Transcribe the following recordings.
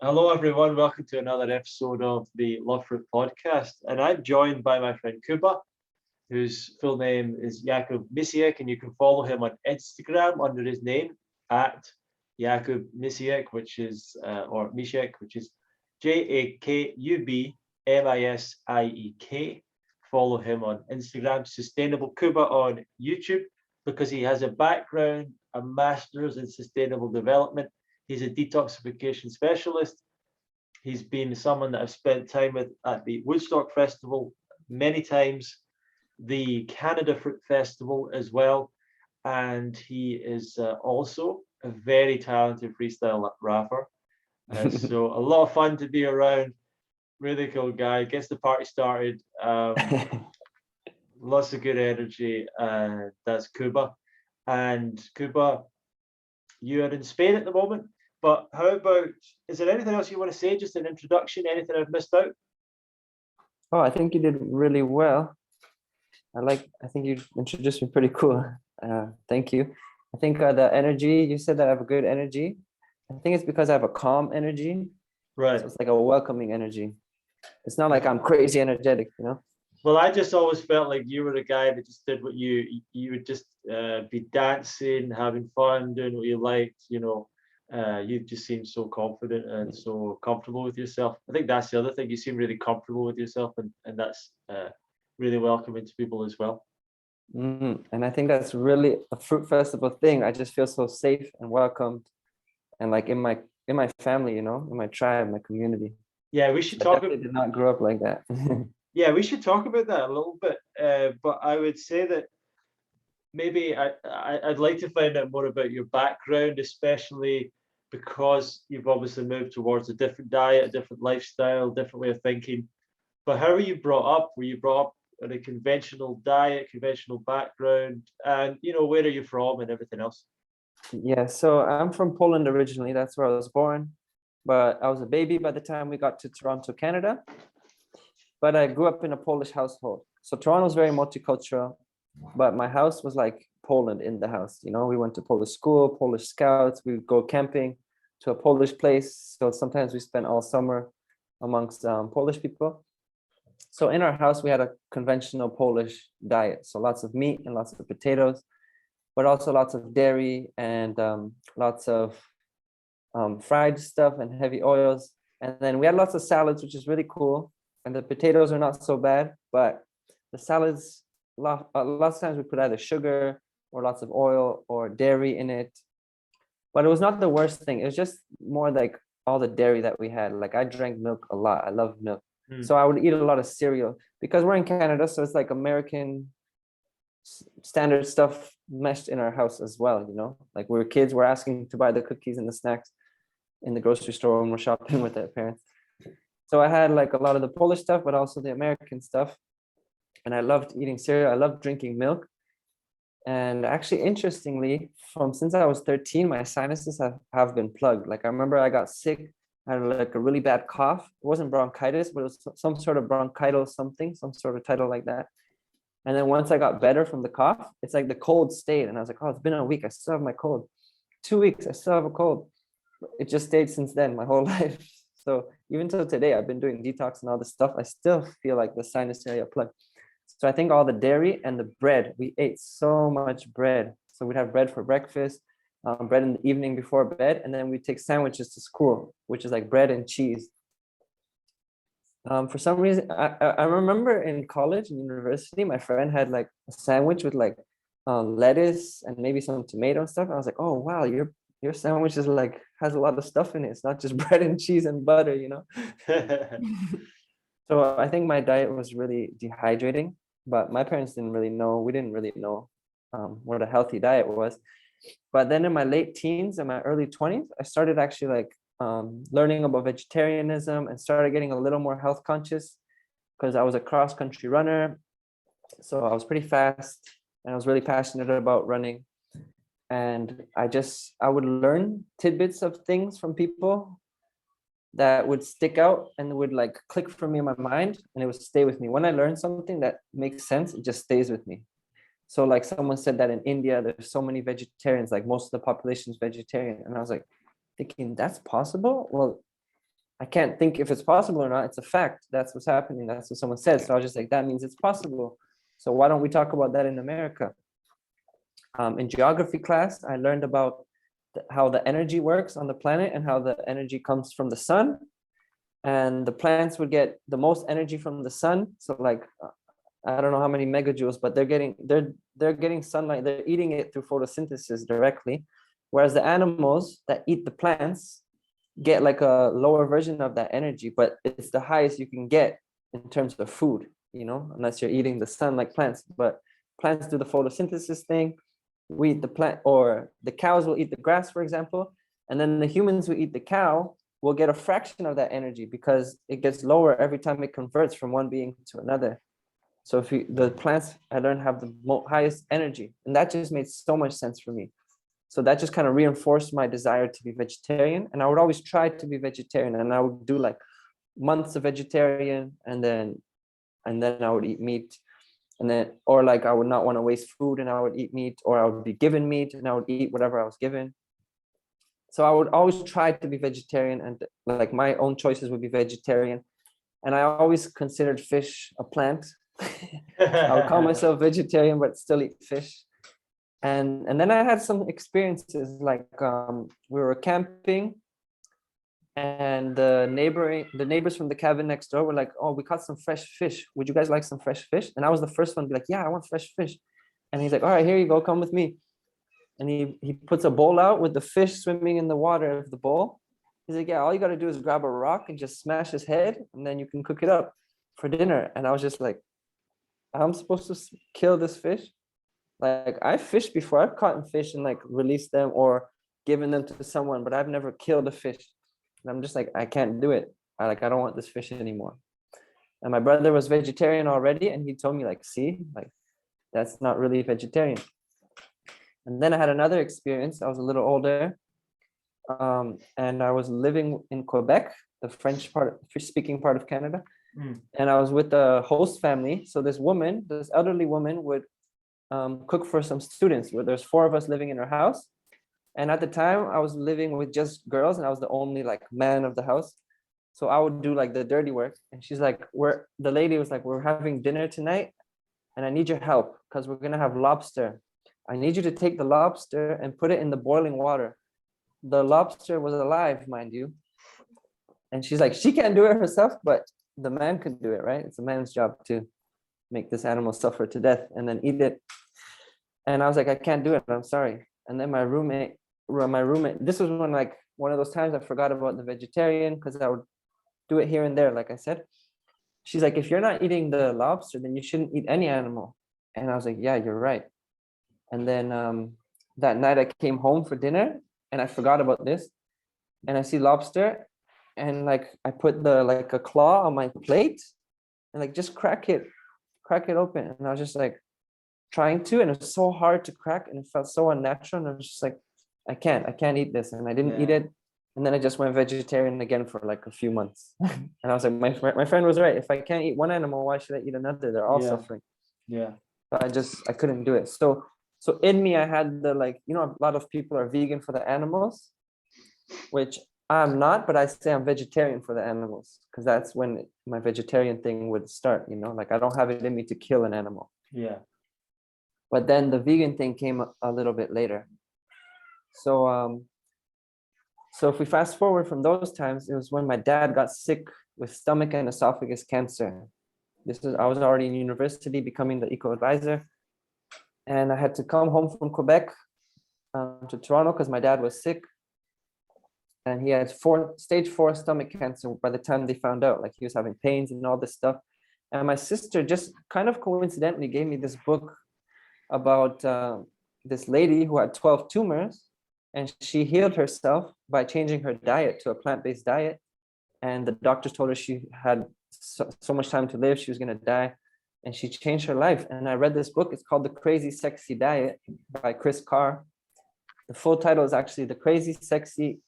Hello, everyone. Welcome to another episode of the Love Fruit podcast. And I'm joined by my friend Kuba, whose full name is Jakub Misiek, and you can follow him on Instagram under his name at Jakub Misiek, or Misiek, which is JAKUBMISIEK. Follow him on Instagram, Sustainable Kuba on YouTube, because he has a background, a master's in sustainable development. He's a detoxification specialist. He's been someone that I've spent time with at the Woodstock Festival many times, the Canada Fruit Festival as well. And he is also a very talented freestyle rapper. So a lot of fun to be around. Really cool guy. Gets the party started. Lots of good energy. That's Kuba. And Kuba, you are in Spain at the moment. But how about, is there anything else you want to say? Just an introduction, anything I've missed out? Oh, I think you did really well. I think you introduced me pretty cool. Thank you. I think the energy, you said that I have a good energy. I think it's because I have a calm energy. Right. So it's like a welcoming energy. It's not like I'm crazy energetic, you know? Well, I just always felt like you were a guy that just did what you would just be dancing, having fun, doing what you liked, you just seem so confident and so comfortable with yourself. I think that's the other thing. You seem really comfortable with yourself, and that's really welcoming to people as well. And I think that's really a fruit festival thing. I just feel so safe and welcomed, and like in my family, in my tribe, my community. Yeah, we should I talk. did not grow up like that. Yeah, we should talk about that a little bit. But I would say that maybe I'd like to find out more about your background, especially because you've obviously moved towards a different diet, a different lifestyle, different way of thinking. But how were you brought up? Were you brought up in a conventional diet, conventional background? And, where are you from and everything else? Yeah, so I'm from Poland originally. That's where I was born. But I was a baby by the time we got to Toronto, Canada. But I grew up in a Polish household. So Toronto is very multicultural, but my house was like Poland in the house. We went to Polish school, Polish scouts. We would go camping to a Polish place. So sometimes we spent all summer amongst Polish people. So in our house, we had a conventional Polish diet. So lots of meat and lots of potatoes, but also lots of dairy and lots of fried stuff and heavy oils. And then we had lots of salads, which is really cool. And the potatoes are not so bad, but the salads, lots of times we put either sugar or lots of oil or dairy in it. But it was not the worst thing. It was just more like all the dairy that we had. Like I drank milk a lot. I love milk. So I would eat a lot of cereal because we're in Canada. So it's like American standard stuff meshed in our house as well. Like we were kids, we're asking to buy the cookies and the snacks in the grocery store when we're shopping with our parents. So I had like a lot of the Polish stuff, but also the American stuff. And I loved eating cereal. I loved drinking milk. And actually, interestingly, since I was 13, my sinuses have been plugged. Like I remember I got sick. I had like a really bad cough. It wasn't bronchitis, but it was some sort of bronchital something, some sort of title like that. And then once I got better from the cough, it's like the cold stayed. And I was like, oh, it's been a week. I still have my cold. 2 weeks, I still have a cold. It just stayed since then, my whole life. So even till today, I've been doing detox and all this stuff. I still feel like the sinus area plugged. So I think all the dairy and the bread, we ate so much bread. So we'd have bread for breakfast, bread in the evening before bed, and then we'd take sandwiches to school, which is like bread and cheese. For some reason, I remember in college and university, my friend had like a sandwich with like lettuce and maybe some tomato and stuff. I was like, oh, wow, your sandwich is like has a lot of stuff in it. It's not just bread and cheese and butter, So I think my diet was really dehydrating, but my parents didn't really know. We didn't really know what a healthy diet was. But then in my late teens and my early 20s, I started actually like learning about vegetarianism and started getting a little more health conscious because I was a cross country runner. So I was pretty fast and I was really passionate about running. And I would learn tidbits of things from people that would stick out and would like click for me in my mind, and it would stay with me. When I learn something that makes sense, it just stays with me. So like someone said that in India, there's so many vegetarians, like most of the population is vegetarian. And I was like thinking, that's possible? Well, I can't think if it's possible or not. It's a fact. That's what's happening. That's what someone said. So I was just like, that means it's possible. So why don't we talk about that in America? In geography class, I learned about how the energy works on the planet and how the energy comes from the sun. And the plants would get the most energy from the sun. So like, I don't know how many megajoules, but they're getting sunlight. They're eating it through photosynthesis directly. Whereas the animals that eat the plants get like a lower version of that energy, but it's the highest you can get in terms of food, unless you're eating the sun like plants. But plants do the photosynthesis thing. We eat the plant, or the cows will eat the grass, for example, and then the humans who eat the cow will get a fraction of that energy because it gets lower every time it converts from one being to another. So if the plants I learned have the highest energy, and that just made so much sense for me. So that just kind of reinforced my desire to be vegetarian, and I would always try to be vegetarian, and I would do like months of vegetarian, and then I would eat meat. And then, or like I would not want to waste food and I would eat meat, or I would be given meat and I would eat whatever I was given. So I would always try to be vegetarian, and like my own choices would be vegetarian. And I always considered fish a plant. I would call myself vegetarian, but still eat fish. And then I had some experiences like we were camping, and the neighbors from the cabin next door were like, oh, we caught some fresh fish. Would you guys like some fresh fish? And I was the first one to be like, yeah, I want fresh fish. And he's like, all right, here you go, come with me. And he puts a bowl out with the fish swimming in the water of the bowl. He's like, yeah, all you got to do is grab a rock and just smash his head, and then you can cook it up for dinner. And I was just like, I'm supposed to kill this fish? Like, I fished before. I've caught fish and like released them or given them to someone, but I've never killed a fish. And I'm just like, I can't do it. I don't want this fish anymore. And my brother was vegetarian already, and he told me like, see, like that's not really vegetarian. And then I had another experience. I was a little older, and I was living in Quebec, the French speaking part of Canada. And I was with the host family. So this elderly woman would cook for some students. There's 4 of us living in her house. And at the time I was living with just girls, and I was the only like man of the house. So I would do like the dirty work. And she's like, the lady was like, we're having dinner tonight and I need your help because we're going to have lobster. I need you to take the lobster and put it in the boiling water. The lobster was alive, mind you. And she's like, she can't do it herself, but the man could do it, right? It's a man's job to make this animal suffer to death and then eat it. And I was like, I can't do it, I'm sorry. And then my roommate, this was when like one of those times I forgot about the vegetarian, because I would do it here and there, like I said. She's like, if you're not eating the lobster, then you shouldn't eat any animal. And I was like, yeah, you're right. And then that night I came home for dinner and I forgot about this. And I see lobster, and like I put like a claw on my plate and like just crack it open. And I was just like trying to, and it was so hard to crack, and it felt so unnatural. And I was just like, I can't eat this. And I didn't eat it. And then I just went vegetarian again for like a few months. And I was like, my friend was right. If I can't eat one animal, why should I eat another? They're all suffering. Yeah. But I couldn't do it. So in me, I had the like, a lot of people are vegan for the animals, which I'm not, but I say I'm vegetarian for the animals, because that's when my vegetarian thing would start, like I don't have it in me to kill an animal. Yeah. But then the vegan thing came a little bit later. So if we fast forward from those times, it was when my dad got sick with stomach and esophagus cancer. I was already in university becoming the eco advisor, and I had to come home from Quebec to Toronto because my dad was sick, and he had stage 4 stomach cancer by the time they found out. Like, he was having pains and all this stuff. And my sister just kind of coincidentally gave me this book about this lady who had 12 tumors, and she healed herself by changing her diet to a plant-based diet. And the doctors told her she had so much time to live, she was going to die, and she changed her life. And I read this book. It's called The Crazy Sexy Diet by Carr. The full title is actually The Crazy Sexy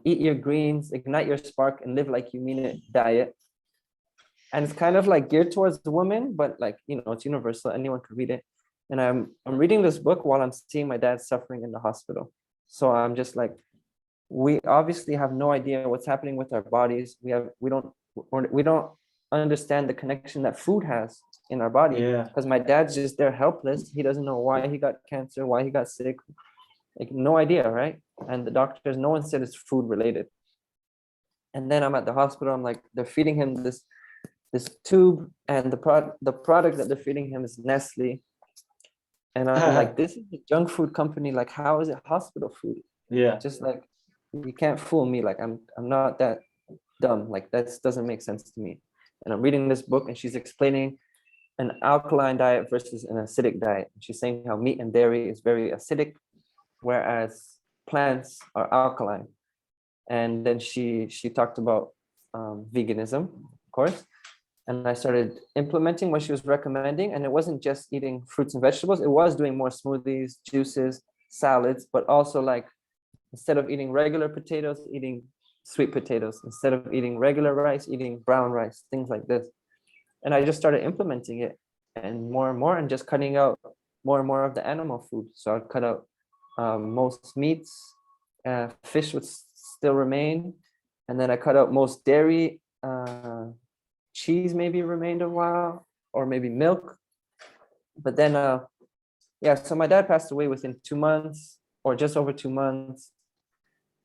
Eat Your Greens, Ignite Your Spark, and Live Like You Mean It diet. And it's kind of like geared towards the woman, but like, it's universal. Anyone could read it. And I'm reading this book while I'm seeing my dad suffering in the hospital. So I'm just like, we obviously have no idea what's happening with our bodies. We don't understand the connection that food has in our body. Yeah. Because my dad's just there helpless. He doesn't know why he got cancer, why he got sick. Like no idea, right? And the doctors, no one said it's food related. And then I'm at the hospital. I'm like, they're feeding him this tube, and the product that they're feeding him is Nestle. And I'm like, this is a junk food company. Like, how is it hospital food? Yeah. Just like, you can't fool me. Like, I'm not that dumb. Like, that doesn't make sense to me. And I'm reading this book, and she's explaining an alkaline diet versus an acidic diet. She's saying how meat and dairy is very acidic, whereas plants are alkaline. And then she talked about veganism, of course. And I started implementing what she was recommending. And it wasn't just eating fruits and vegetables. It was doing more smoothies, juices, salads, but also like, instead of eating regular potatoes, eating sweet potatoes. Instead of eating regular rice, eating brown rice, things like this. And I just started implementing it and more, and just cutting out more and more of the animal food. So I'd cut out most meats, fish would still remain. And then I cut out most dairy, cheese maybe remained a while, or maybe milk. But then, yeah, so my dad passed away within 2 months, or just over 2 months.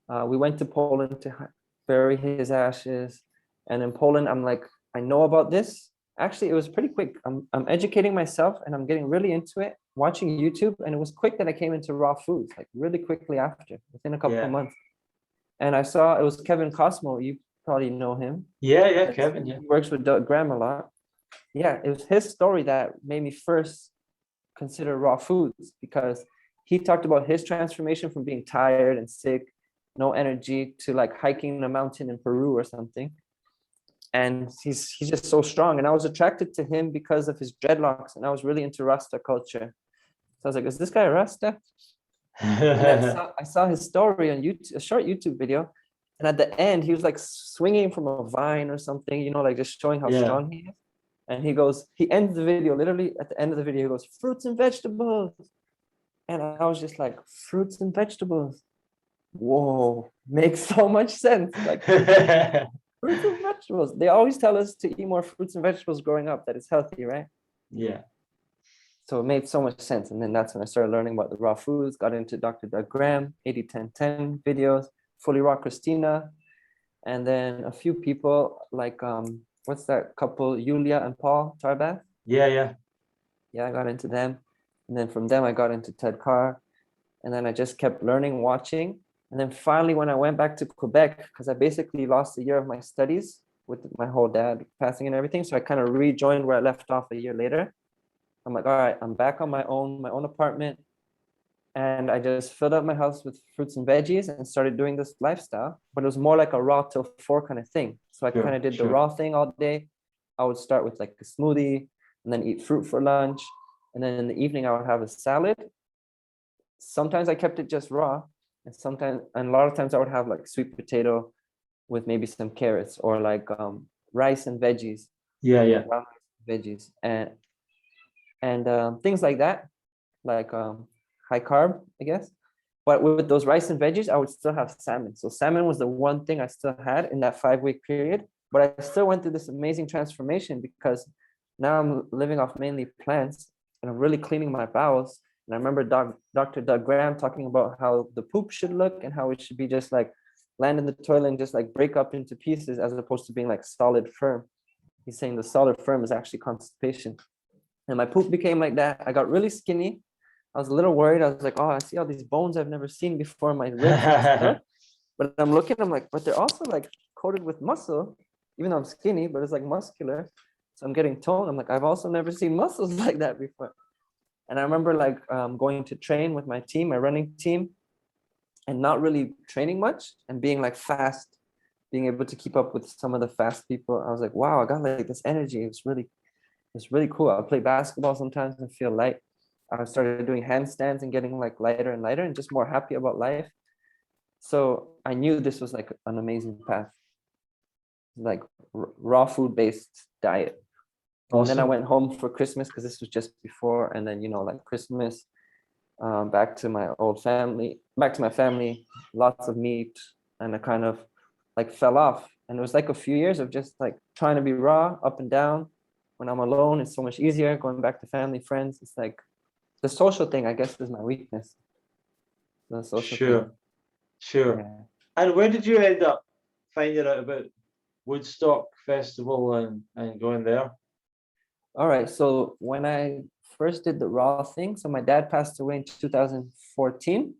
We went to Poland to bury his ashes. And in Poland, I'm like, I know about this. Actually, it was pretty quick. I'm educating myself, and I'm getting really into it, watching YouTube. And it was quick that I came into raw foods, like really quickly after, within a couple of months. And I saw it was Kevin Cosmo. You probably know him. Yeah, Kevin. Yeah. He works with Doug Graham a lot. Yeah, it was his story that made me first consider raw foods, because he talked about his transformation from being tired and sick, no energy, to like hiking a mountain in Peru or something. And he's just so strong. And I was attracted to him because of his dreadlocks, and I was really into Rasta culture. So I was like, is this guy a Rasta? And I saw his story on YouTube, a short YouTube video. And at the end, he was like swinging from a vine or something, you know, like just showing how strong he is. And he ends the video, literally at the end of the video, he goes, fruits and vegetables. And I was just like, fruits and vegetables. Whoa, makes so much sense. Like, fruits and vegetables. They always tell us to eat more fruits and vegetables growing up, that it's healthy, right? Yeah. So it made so much sense. And then that's when I started learning about the raw foods, got into Dr. Doug Graham, 80-10-10 videos, Fully Raw Christina, and then a few people like, what's that couple, Yulia and Paul Tarbath? Yeah, I got into them. And then from them, I got into Ted Carr. And then I just kept learning, watching. And then finally, when I went back to Quebec, because I basically lost a year of my studies with my whole dad passing and everything. So I kind of rejoined where I left off a year later. I'm like, all right, I'm back on my own apartment. And I just filled up my house with fruits and veggies and started doing this lifestyle. But it was more like a raw till 4 kind of thing. So I kind of did the raw thing all day. I would start with like a smoothie and then eat fruit for lunch. And then in the evening, I would have a salad. Sometimes I kept it just raw. And a lot of times I would have like sweet potato with maybe some carrots, or like rice and veggies. Yeah. Veggies and things like that, like high carb, I guess. But with those rice and veggies, I would still have salmon. So salmon was the one thing I still had in that 5-week period. But I still went through this amazing transformation, because now I'm living off mainly plants, and I'm really cleaning my bowels. And I remember Dr. Doug Graham talking about how the poop should look, and how it should be just like land in the toilet and just like break up into pieces, as opposed to being like solid firm. He's saying the solid firm is actually constipation. And my poop became like that. I got really skinny. I was a little worried. I was like, oh, I see all these bones I've never seen before in my ribs and stuff. But I'm looking, I'm like, but they're also like coated with muscle, even though I'm skinny, but it's like muscular. So I'm getting toned. I'm like, I've also never seen muscles like that before. And I remember like going to train with my team, my running team, and not really training much, and being like fast, being able to keep up with some of the fast people. I was like, wow, I got like this energy. It's really cool. I play basketball sometimes and feel light. I started doing handstands and getting like lighter and lighter, and just more happy about life. So I knew this was like an amazing path, like raw food based diet. Awesome. And then I went home for Christmas, because this was just before. And then, you know, like Christmas, back to my family, lots of meat, and I kind of like fell off. And it was like a few years of just like trying to be raw, up and down. When I'm alone, it's so much easier. Going back to family, friends, it's like the social thing, I guess, is my weakness. The social thing. Sure, sure. Yeah. And where did you end up finding out about Woodstock Festival and going there? All right. So when I first did the raw thing, so my dad passed away in 2014,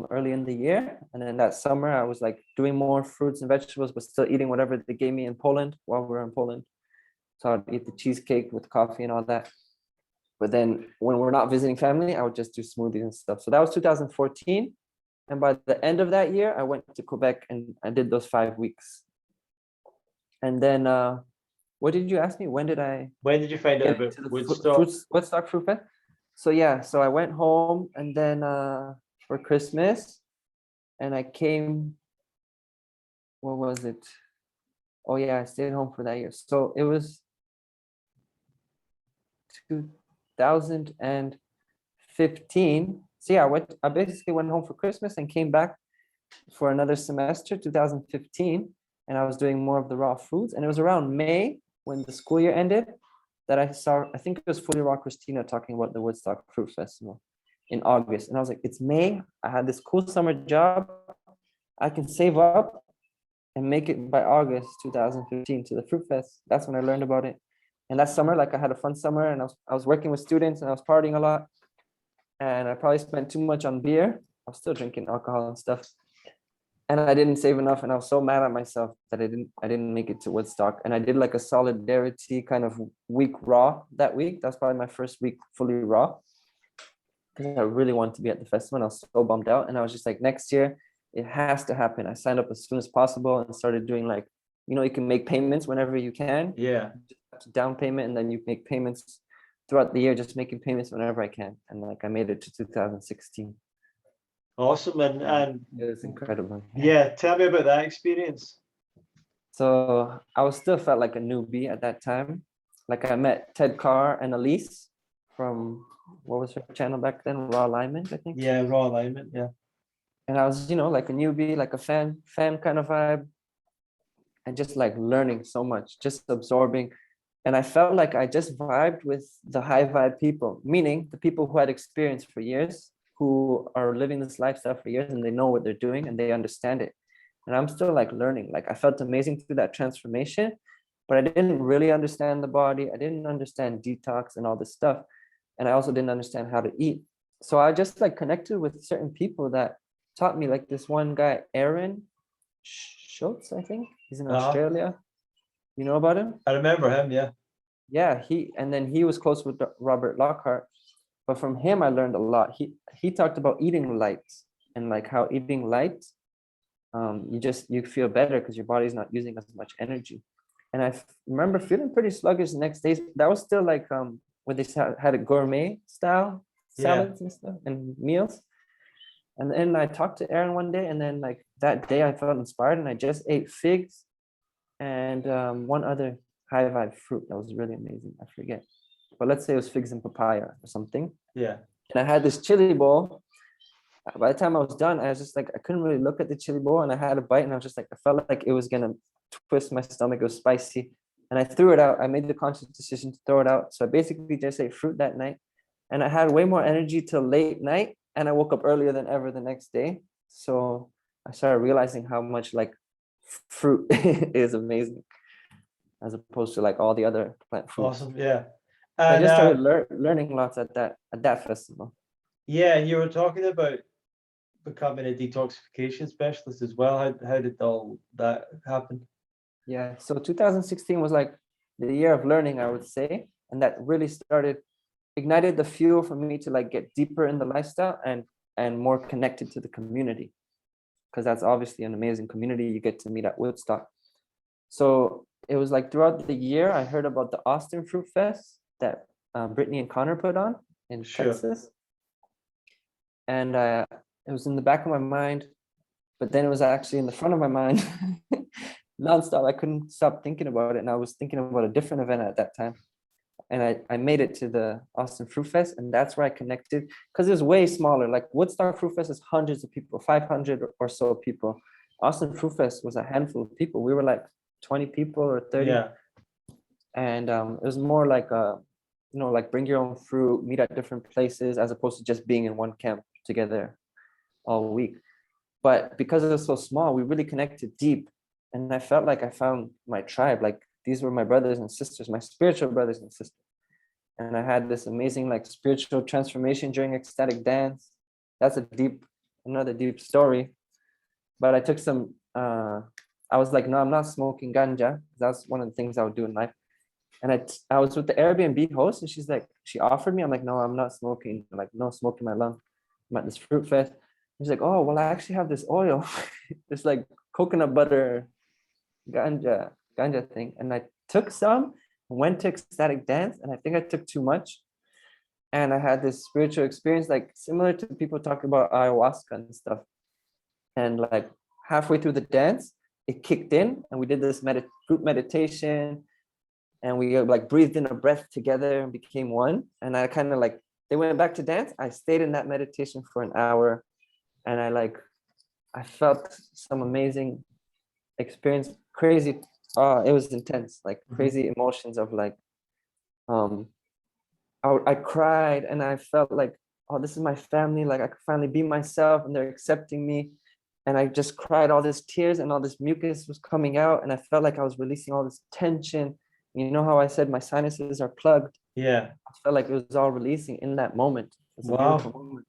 early in the year. And then that summer, I was like doing more fruits and vegetables, but still eating whatever they gave me in Poland while we were in Poland. So I'd eat the cheesecake with coffee and all that. But then when we're not visiting family, I would just do smoothies and stuff. So that was 2014. And by the end of that year, I went to Quebec and I did those 5 weeks. And then, what did you ask me? When did you find out get about into the Woodstock? Woodstock Fruit Fest? So yeah, so I went home and then for Christmas, and I came. What was it? Oh yeah, I stayed home for that year. So it was 2015. So yeah, I basically went home for Christmas and came back for another semester, 2015, and I was doing more of the raw foods. And it was around May when the school year ended that I saw, I think it was Fully Raw Christina talking about the Woodstock Fruit Festival in August. And I was like, it's May. I had this cool summer job. I can save up and make it by August 2015 to the Fruit Fest. That's when I learned about it. And that summer, like I had a fun summer, and I was working with students and I was partying a lot. And I probably spent too much on beer. I was still drinking alcohol and stuff. And I didn't save enough, and I was so mad at myself that I didn't make it to Woodstock. And I did like a solidarity kind of week raw that week. That's probably my first week fully raw, because I really wanted to be at the festival. And I was so bummed out, and I was just like, next year it has to happen. I signed up as soon as possible and started doing like, you can make payments whenever you can. Yeah. Down payment, and then you make payments throughout the year, just making payments whenever I can. And like I made it to 2016. Awesome. And It was incredible. yeah, tell me about that experience. So I was still felt like a newbie at that time. Like I met Ted Carr and Elise from, what was her channel back then? Raw Alignment, I think. Yeah, Raw Alignment. Yeah. And I was, like a newbie, like a fan kind of vibe, and just like learning so much, just absorbing. And I felt like I just vibed with the high vibe people, meaning the people who had experience for years, who are living this lifestyle for years, and they know what they're doing and they understand it. And I'm still like learning. Like I felt amazing through that transformation, but I didn't really understand the body. I didn't understand detox and all this stuff. And I also didn't understand how to eat. So I just like connected with certain people that taught me, like this one guy, Aaron Schultz, I think. He's in Australia. You know about him? I remember him, yeah. Yeah, he was close with Robert Lockhart. But from him, I learned a lot. He talked about eating light, and like how eating light, you feel better because your body's not using as much energy. And I remember feeling pretty sluggish the next day. That was still like when they had a gourmet style salads and stuff and meals. And then I talked to Aaron one day, and then like that day I felt inspired, and I just ate figs and one other high vibe fruit that was really amazing. I forget, but let's say it was figs and papaya or something. Yeah. And I had this chili bowl. By the time I was done, I was just like, I couldn't really look at the chili bowl, and I had a bite, and I was just like, I felt like it was gonna twist my stomach. It was spicy, and I threw it out. I made the conscious decision to throw it out. So I basically just ate fruit that night, and I had way more energy till late night, and I woke up earlier than ever the next day. So I started realizing how much like fruit is amazing, as opposed to like all the other plant foods. Awesome, yeah. I And just started learning lots at that festival. yeah, and you were talking about becoming a detoxification specialist as well. How did all that happen? Yeah, so 2016 was like the year of learning, I would say, and that really ignited the fuel for me to like get deeper in the lifestyle and more connected to the community, because that's obviously an amazing community you get to meet at Woodstock. So it was like throughout the year, I heard about the Austin Fruit Fest that Brittany and Connor put on in Texas. And it was in the back of my mind, but then it was actually in the front of my mind nonstop. I couldn't stop thinking about it. And I was thinking about a different event at that time. and I made it to the Austin Fruit Fest, and that's where I connected, because it was way smaller. Like Woodstock Fruit Fest is hundreds of people, 500 or so people. Austin Fruit Fest was a handful of people. We were like 20 people or 30. Yeah. And it was more like like bring your own fruit, meet at different places, as opposed to just being in one camp together all week. But because it was so small, we really connected deep, and I felt like I found my tribe. Like these were my brothers and sisters, my spiritual brothers and sisters. And I had this amazing like spiritual transformation during ecstatic dance. That's another deep story. But I took some I was like, no, I'm not smoking ganja. That's one of the things I would do in life. And I was with the Airbnb host, and she offered me. I'm like, no, I'm not smoking. I'm like, no smoking my lung. I'm at this fruit fest. She's like, oh, well, I actually have this oil. It's like coconut butter ganja thing. And I took some, went to ecstatic dance, and I think I took too much. And I had this spiritual experience, like similar to people talking about ayahuasca and stuff. And like halfway through the dance, it kicked in, and we did this group meditation, and we like breathed in a breath together and became one. And I kind of like, they went back to dance. I stayed in that meditation for an hour, and I felt some amazing experience, crazy. It was intense, like crazy emotions of like, I cried, and I felt like, oh, this is my family. Like I could finally be myself, and they're accepting me. And I just cried all these tears, and all this mucus was coming out, and I felt like I was releasing all this tension. You know how I said my sinuses are plugged? Yeah. I felt like it was all releasing in that moment. It's a Wow. beautiful moment.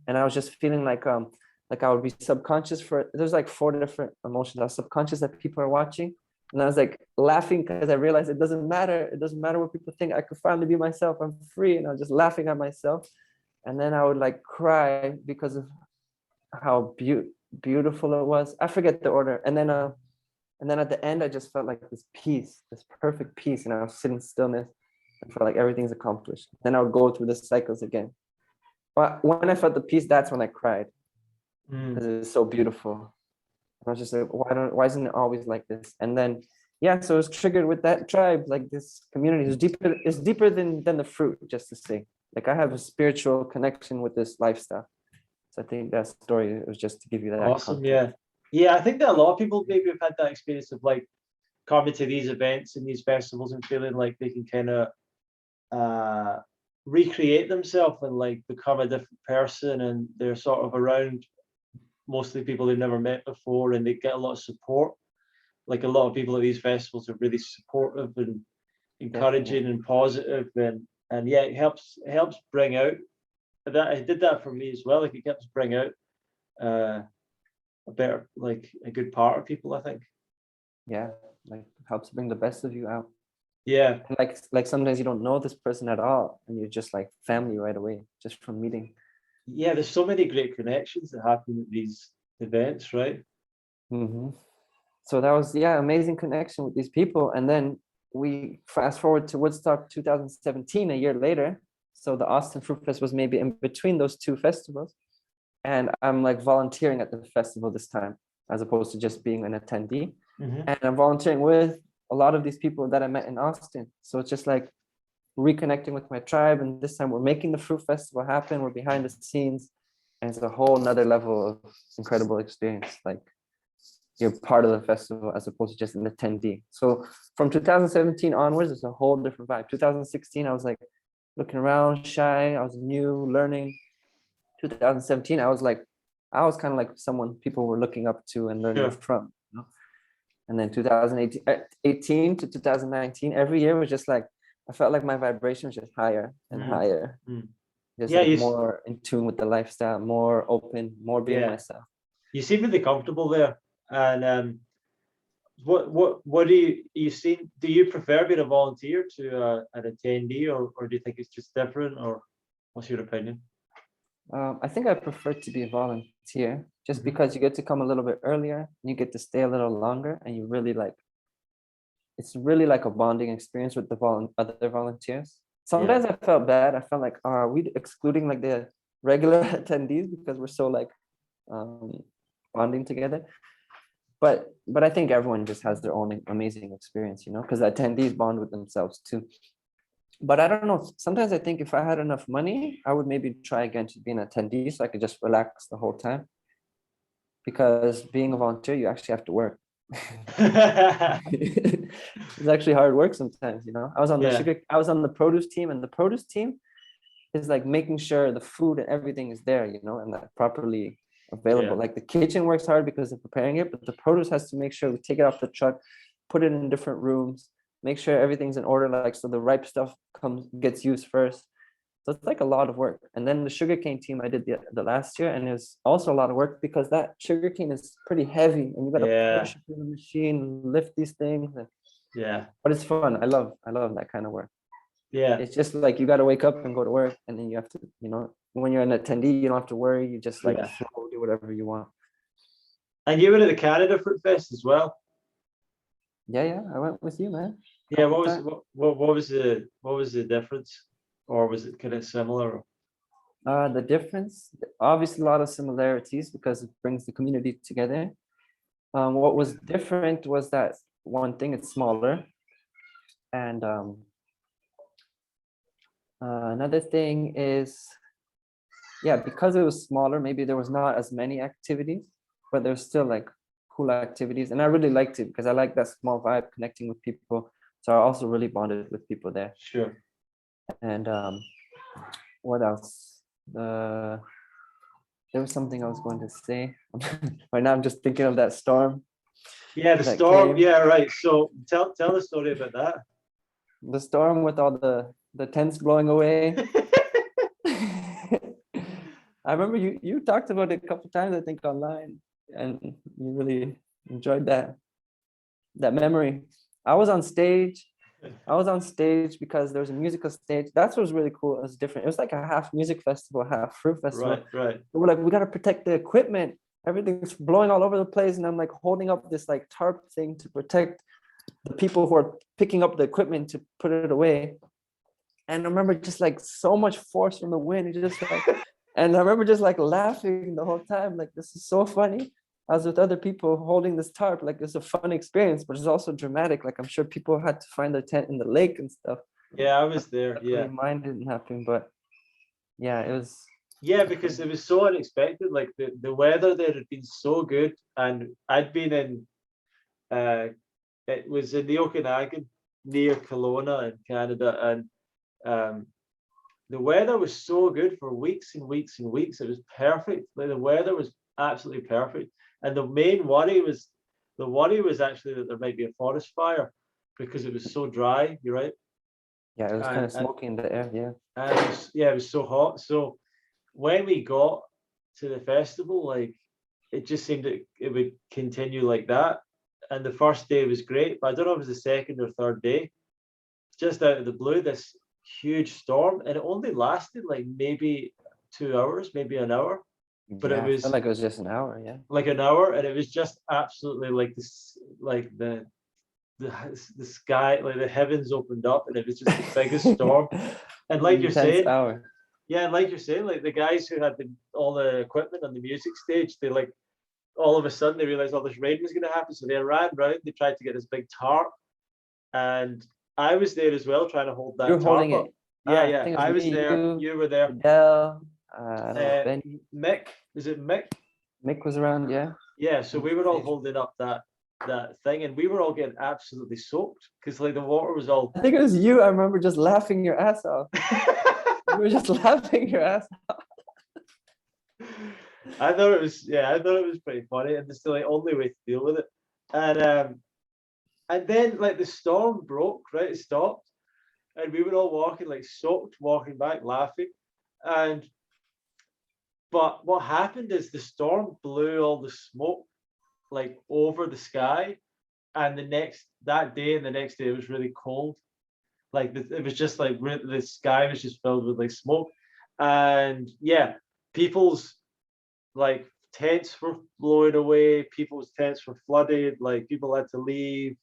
And I was just feeling like I would be subconscious for, there's like 4 different emotions. I was subconscious that people are watching. And I was like laughing because I realized it doesn't matter. It doesn't matter what people think. I could finally be myself. I'm free. And I was just laughing at myself. And then I would like cry because of how beautiful it was. I forget the order. And then at the end, I just felt like this peace, this perfect peace. And I was sitting stillness and felt like everything's accomplished. Then I would go through the cycles again. But when I felt the peace, that's when I cried, because it was so beautiful. I was just like, why isn't it always like this? And then, yeah, so it was triggered with that tribe, like this community is deeper than the fruit, just to say. Like I have a spiritual connection with this lifestyle. So I think that story was just to give you that. Awesome. context. Yeah. I think that a lot of people maybe have had that experience of like coming to these events and these festivals and feeling like they can kind of recreate themselves and like become a different person, and they're sort of around mostly people they've never met before, and they get a lot of support. Like a lot of people at these festivals are really supportive and encouraging. Definitely. And positive, and yeah, it helps bring out that. It did that for me as well. Like it helps bring out a better, like a good part of people, I think. Yeah, like helps bring the best of you out. Yeah. And like sometimes you don't know this person at all, and you're just like family right away, just from meeting. Yeah, there's so many great connections that happen at these events, right? So that was, yeah, amazing connection with these people. And then we fast forward to Woodstock 2017, a year later. So the Austin Fruit Fest was maybe in between those 2 festivals. And I'm like volunteering at the festival this time, as opposed to just being an attendee. And I'm volunteering with a lot of these people that I met in Austin. So it's just like reconnecting with my tribe. And this time we're making the fruit festival happen. We're behind the scenes. And it's a whole nother level of incredible experience. Like you're part of the festival as opposed to just an attendee. So from 2017 onwards, it's a whole different vibe. 2016, I was like looking around, shy. I was new, learning. 2017, I was kind of like someone people were looking up to and learning from. You know? And then 2018 to 2019, every year was just like, I felt like my vibration was just higher and higher. Just like more in tune with the lifestyle, more open, more being myself. You seem really comfortable there. And what do you see? Do you prefer being a volunteer to an attendee, or do you think it's just different, or what's your opinion? I think I prefer to be a volunteer, just because you get to come a little bit earlier and you get to stay a little longer, and you really like, it's really like a bonding experience with the other volunteers. Sometimes I felt bad. I felt like, are we excluding like the regular attendees because we're so like bonding together? But I think everyone just has their own amazing experience, you know, because the attendees bond with themselves too. But I don't know. Sometimes I think if I had enough money, I would maybe try again to be an attendee so I could just relax the whole time. Because being a volunteer, you actually have to work. It's actually hard work sometimes, you know. Yeah, I was on the produce team, and the produce team is like making sure the food and everything is there, you know, and that properly yeah, available. Like the kitchen works hard because they're preparing it, but the produce has to make sure we take it off the truck, put it in different rooms, make sure everything's in order, like so the ripe stuff gets used first. So it's like a lot of work. And then the sugarcane team I did the last year, and it was also a lot of work because that sugarcane is pretty heavy, and you got to yeah, push it through the machine, lift these things. yeah, But it's fun. I love that kind of work. yeah, It's just like you got to wake up and go to work, and then you have to, you know, when you're an attendee, you don't have to worry. You just like yeah. flow, do whatever you want. And you were at the Canada Fruit Fest as well. Yeah, yeah. I went with you, man. A Yeah, couple what was times. what was the difference, or was it kind of similar? The difference, obviously, a lot of similarities because it brings the community together. What was different was that one thing, it's smaller, and another thing is, yeah, because it was smaller, maybe there was not as many activities, but there's still like cool activities, and I really liked it because I like that small vibe, connecting with people. So I also really bonded with people there. Sure. And what else? There was something I was going to say. Right now, I'm just thinking of that storm Yeah, the that storm. came. Yeah, right. So tell the story about that. The storm with all the tents blowing away. I remember you talked about it a couple times, I think, online, and you really enjoyed that memory. I was on stage. I was on stage because there was a musical stage. That's what was really cool. It was different. It was like a half music festival, half fruit festival. Right, right. We're like, we gotta protect the equipment. Everything's blowing all over the place, and I'm like holding up this like tarp thing to protect the people who are picking up the equipment to put it away. And I remember just like so much force from the wind. It just like, and I remember just like laughing the whole time. Like, this is so funny. I was with other people holding this tarp. Like, it's a fun experience, but it's also dramatic. Like, I'm sure people had to find their tent in the lake and stuff. Yeah, I was there. Luckily, Yeah, mine didn't happen, but yeah, it was. yeah, because it was so unexpected. Like the weather there had been so good, and I'd been in. It was in the Okanagan near Kelowna in Canada, and um, the weather was so good for weeks and weeks and weeks. It was perfect. Like the weather was absolutely perfect. And the worry was actually that there might be a forest fire because it was so dry. You're right. Yeah, it was kind And of smoky in the air. Yeah. it was, yeah, it was so hot. So when we got to the festival, like it just seemed that it would continue like that. And the first day was great, but I don't know if it was the second or third day. Just out of the blue, this huge storm, and it only lasted like maybe 2 hours, maybe an hour, but it Yeah, I felt was like it was just an hour. Yeah. like an hour, and it was just absolutely like this, like the the sky, like the heavens opened up, and it was just the biggest storm. And An like you're intense saying, hour. yeah, and like you're saying, like the guys who had all the equipment on the music stage, they like all of a sudden they realized all this rain was going to happen, so they ran round. They tried to get this big tarp, and I was there as well, trying to hold You're that tarp holding up. it. Yeah, I yeah, think it was I was me, there. you, You were there. Adele, I don't know, Uh, Benny, Mick, is it Mick? Mick was around. Yeah. Yeah. So we were all holding up that thing, and we were all getting absolutely soaked because like the water was all. I think it was you. I remember just laughing your ass off. You were just laughing your ass off. I thought it was, yeah, I thought it was pretty funny, and it's the like only way to deal with it. And then like the storm broke, right? It stopped, and we were all walking like soaked, walking back, laughing. And but what happened is the storm blew all the smoke like over the sky, and that day and the next day it was really cold. Like it was just like the sky was just filled with like smoke, and yeah, people's like tents were blowing away, people's tents were flooded, like people had to leave.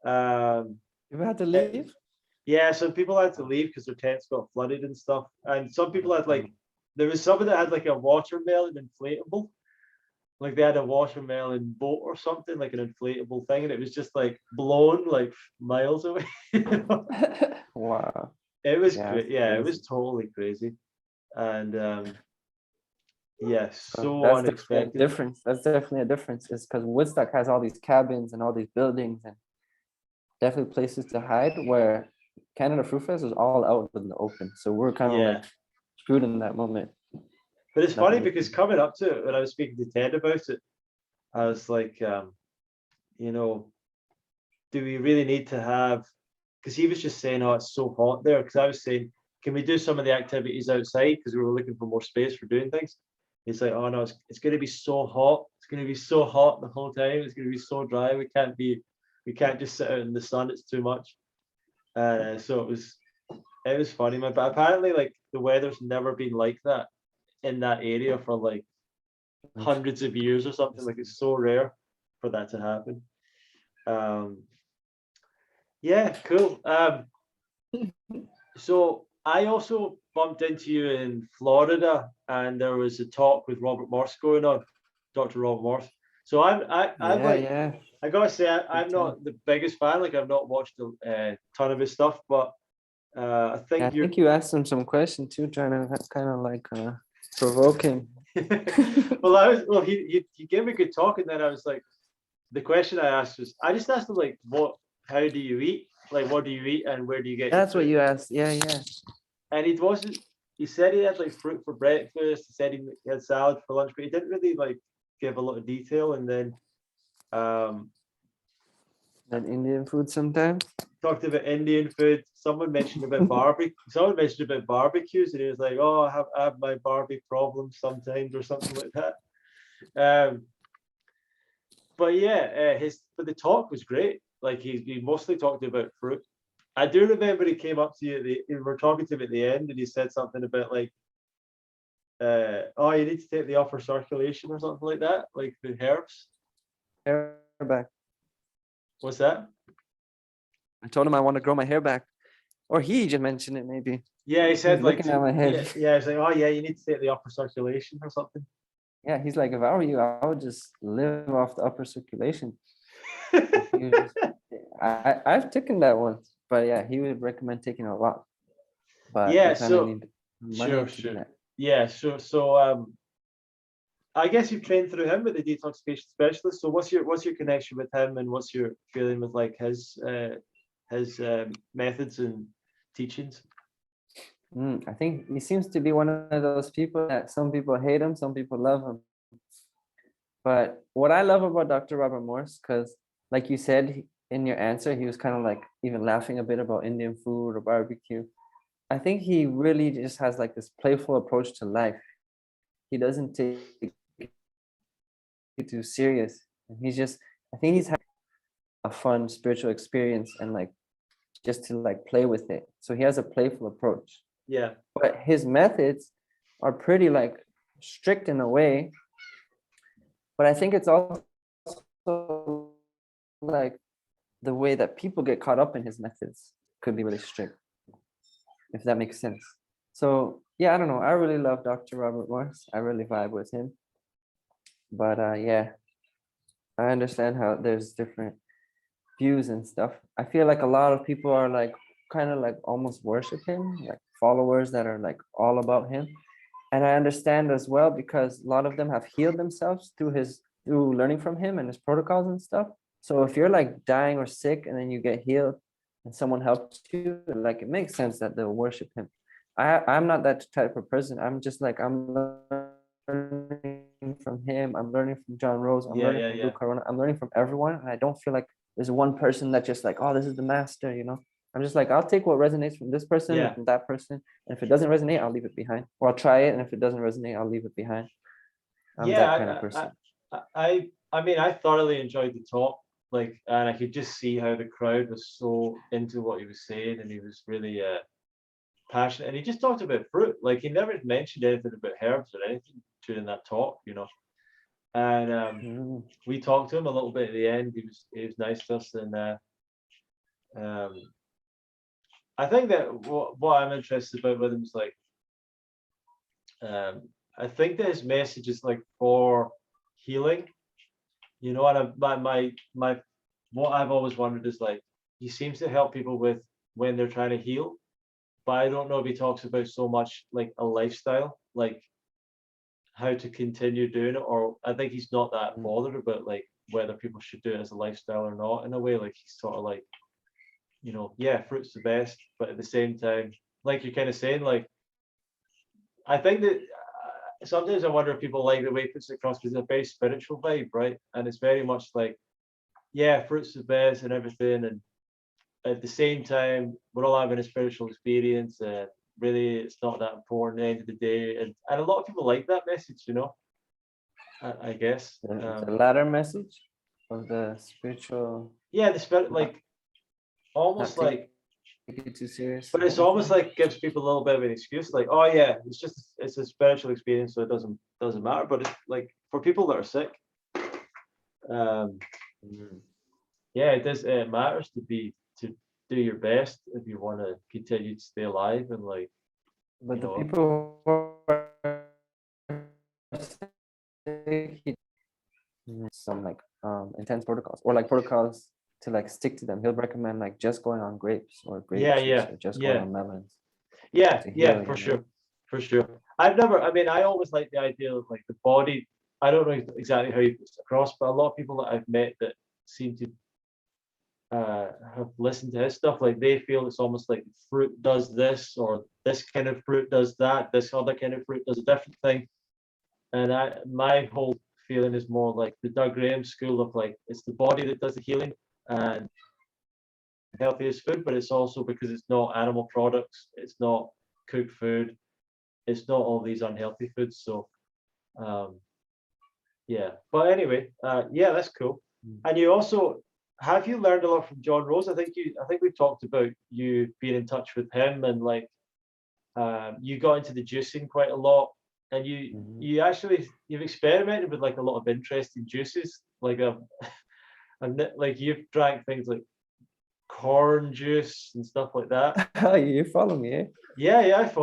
Um, You had to it leave? was, yeah, some people had to leave because their tents got flooded and stuff, and some people had like there was someone that had like a watermelon inflatable, like they had a watermelon boat or something, like an inflatable thing, and it was just like blown like miles away. You know? Wow. It was Yeah, great. it's Yeah, it crazy. was totally crazy. And yeah, So so that's definitely a unexpected. difference. That's definitely a difference. Is because Woodstock has all these cabins and all these buildings and definitely places to hide. Where Canada Fruit Fest was all out in the open, so we're kind of like Yeah. screwed in that moment. But it's funny Nothing we because can. coming up to it, when I was speaking to Ted about it, I was like, you know, do we really need to have, because he was just saying, oh, it's so hot there. Because I was saying, can we do some of the activities outside? Because we were looking for more space for doing things. He's like, oh no, it's going to be so hot. It's going to be so hot the whole time. It's going to be so dry. We can't just sit out in the sun. It's too much. So it was funny, man. But apparently, like the weather's never been like that in that area for like hundreds of years or something. Like it's so rare for that to happen. Um, yeah, cool. So I also bumped into you in Florida, and there was a talk with Robert Morse going on, Dr. Robert Morse. So I'm Yeah, like, yeah. I gotta say, Big I'm time. not the biggest fan. Like I've not watched a ton of his stuff, but I Yeah, I think you're. think you asked him some question too, trying to kind of like provoke him. Well, he gave me a good talk, and then I was like, the question I asked was, I just asked him like, how do you eat? Like, what do you eat, and where do you get your That's what food? you asked. Yeah, yeah. And he wasn't. He said he had like fruit for breakfast. He said he had salad for lunch, but he didn't really like give a lot of detail. And then um, And Indian food sometimes. talked about Indian food. Someone mentioned about barbecue. Someone mentioned about barbecues, and he was like, "Oh, I have my barbie problems sometimes," or something like that. Um, but yeah, but the talk was great. Like he mostly talked about fruit. I do remember he came up to you. We were talking to him at the end, and he said something about like, "Oh, you need to take the upper circulation or something like that, like the herbs." Hair back. What's that? I told him I want to grow my hair back, or he just mentioned it. Maybe Yeah, he he's said like looking at my head. yeah, he's like, "Oh yeah, you need to take the upper circulation or something." Yeah, he's like, if I were you, I would just live off the upper circulation. Like you just, I've taken that once, but yeah, he would recommend taking a lot. But you Yeah, kind of so need money sure, to do sure. that. Yeah, so I guess you've trained through him with the detoxification specialist. So what's your connection with him, and what's your feeling with like his methods and teachings? I think he seems to be one of those people that some people hate him, some people love him. But what I love about Dr. Robert Morse, because like you said in your answer, he was kind of like even laughing a bit about Indian food or barbecue. I think he really just has like this playful approach to life. He doesn't take it too serious. And he's just, I think he's had a fun spiritual experience and like just to like play with it. So he has a playful approach. Yeah, But his methods are pretty like strict in a way. But I think it's also like the way that people get caught up in his methods could be really strict, if that makes sense. So yeah, I don't know. I really love Dr. Robert Morse. I really vibe with him. But yeah, I understand how there's different views and stuff. I feel like a lot of people are like kind of like almost worship him, like followers that are like all about him. And I understand as well because a lot of them have healed themselves through learning from him and his protocols and stuff. So if you're like dying or sick and then you get healed and someone helps you, like it makes sense that they'll worship him. I'm not that type of person. I'm just like I'm learning from him. I'm learning from John Rose. I'm yeah, learning yeah, from Blue yeah, Corona. I'm learning from everyone, and I don't feel like there's one person that just like, oh, this is the master. I'm just like, I'll take what resonates from this person and yeah, from that person, and if it doesn't resonate, I'll leave it behind, or I'll try it, and if it doesn't resonate, I'll leave it behind. I'm that kind of yeah. person. I mean, I thoroughly enjoyed the talk. Like, and I could just see how the crowd was so into what he was saying, and he was really passionate. And he just talked about fruit. Like, he never mentioned anything about herbs or anything during that talk. And Mm. we talked to him a little bit at the end. He was nice to us, and um, I think that what I'm interested about with him is like I think that his message is like for healing, and my what I've always wondered is like he seems to help people with when they're trying to heal, but I don't know if he talks about so much like a lifestyle, like how to continue doing it, or I think he's not that bothered about like whether people should do it as a lifestyle or not. In a way, like he's sort of like, yeah, fruit's the best, but at the same time, like you're kind of saying, like I think that sometimes I wonder if people like the way he puts it across because it's a very spiritual vibe, right? And it's very much like, yeah, fruit's the best and everything, and at the same time, we're all having a spiritual experience. Really, it's not that important at the end of the day, and a lot of people like that message, I guess. The latter message of the spiritual, Yeah, the spirit, not like almost take like, it too serious. but it's almost like gives people a little bit of an excuse, like, oh yeah, it's a spiritual experience, so it doesn't matter. But it's like for people that are sick, um, yeah, it matters to do your best if you want to continue to stay alive and like, But the people who are sick, some like intense protocols or like protocols to like stick to them. He'll recommend like just going on grapes or grape juice or just going on melons. Yeah, to heal, for sure, for sure. I mean, I always like the idea of like the body. I don't know exactly how he puts it across, but a lot of people that I've met that seem to have listened to his stuff, like they feel it's almost like fruit does this, or this kind of fruit does that, this other kind of fruit does a different thing. And my whole feeling is more like the Doug Graham school of like it's the body that does the healing and healthiest food, but it's also because it's not animal products, it's not cooked food, it's not all these unhealthy foods. So yeah, but anyway, yeah, that's cool. And you also, have you learned a lot from John Rose? I think we've talked about you being in touch with him, and like you got into the juicing quite a lot, and you've experimented with like a lot of interesting juices, like like you've drank things like corn juice and stuff like that. Oh, you follow me, eh? Yeah, I've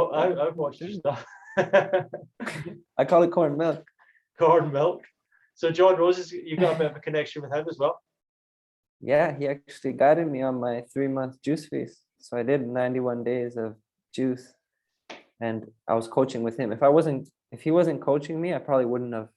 watched your stuff. I call it corn milk. Corn milk. So John Rose, you got a bit of a connection with him as well. Yeah, he actually guided me on my 3-month juice feast. So I did 91 days of juice, and I was coaching with him. If he wasn't coaching me, I probably wouldn't have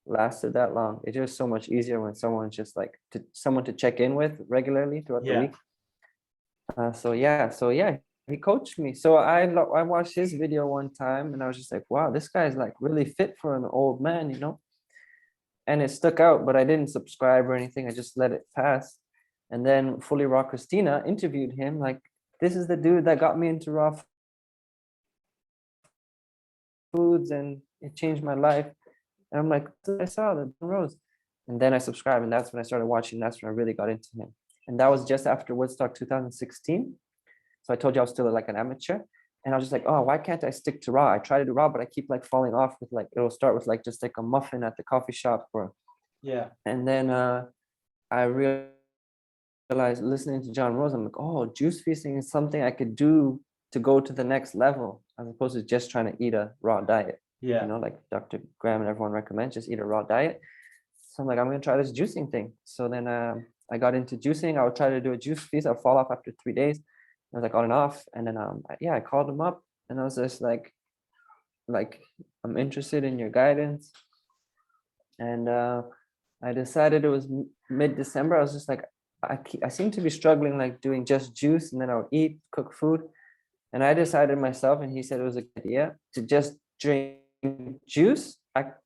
lasted that long. It's just so much easier when someone's just like someone to check in with regularly throughout the week. So yeah, he coached me. So I watched his video one time, and I was just like, wow, this guy's like really fit for an old man, And it stuck out, but I didn't subscribe or anything. I just let it pass. And then Fully Raw Christina interviewed him, like, this is the dude that got me into raw foods and it changed my life. And I'm like, I saw the Rose. And then I subscribed, and that's when I started watching. That's when I really got into him. And that was just after Woodstock 2016. So I told you I was still like an amateur. And I was just like, oh, why can't I stick to raw? I try to do raw, but I keep like falling off with like, it'll start with like just like a muffin at the coffee shop and then I realized listening to John Rose, I'm like, oh, juice feasting is something I could do to go to the next level as opposed to just trying to eat a raw diet. Like Dr. Graham and everyone recommends, just eat a raw diet. So I'm like, I'm gonna try this juicing thing. So then I got into juicing. I would try to do a juice feast. I'll fall off after 3 days. I was like on and off. And then I called him up, and I was just like I'm interested in your guidance. And I decided it was mid-December. I was just like, I seem to be struggling like doing just juice, and then I would eat, cook food. And I decided myself, and he said it was a good idea to just drink juice.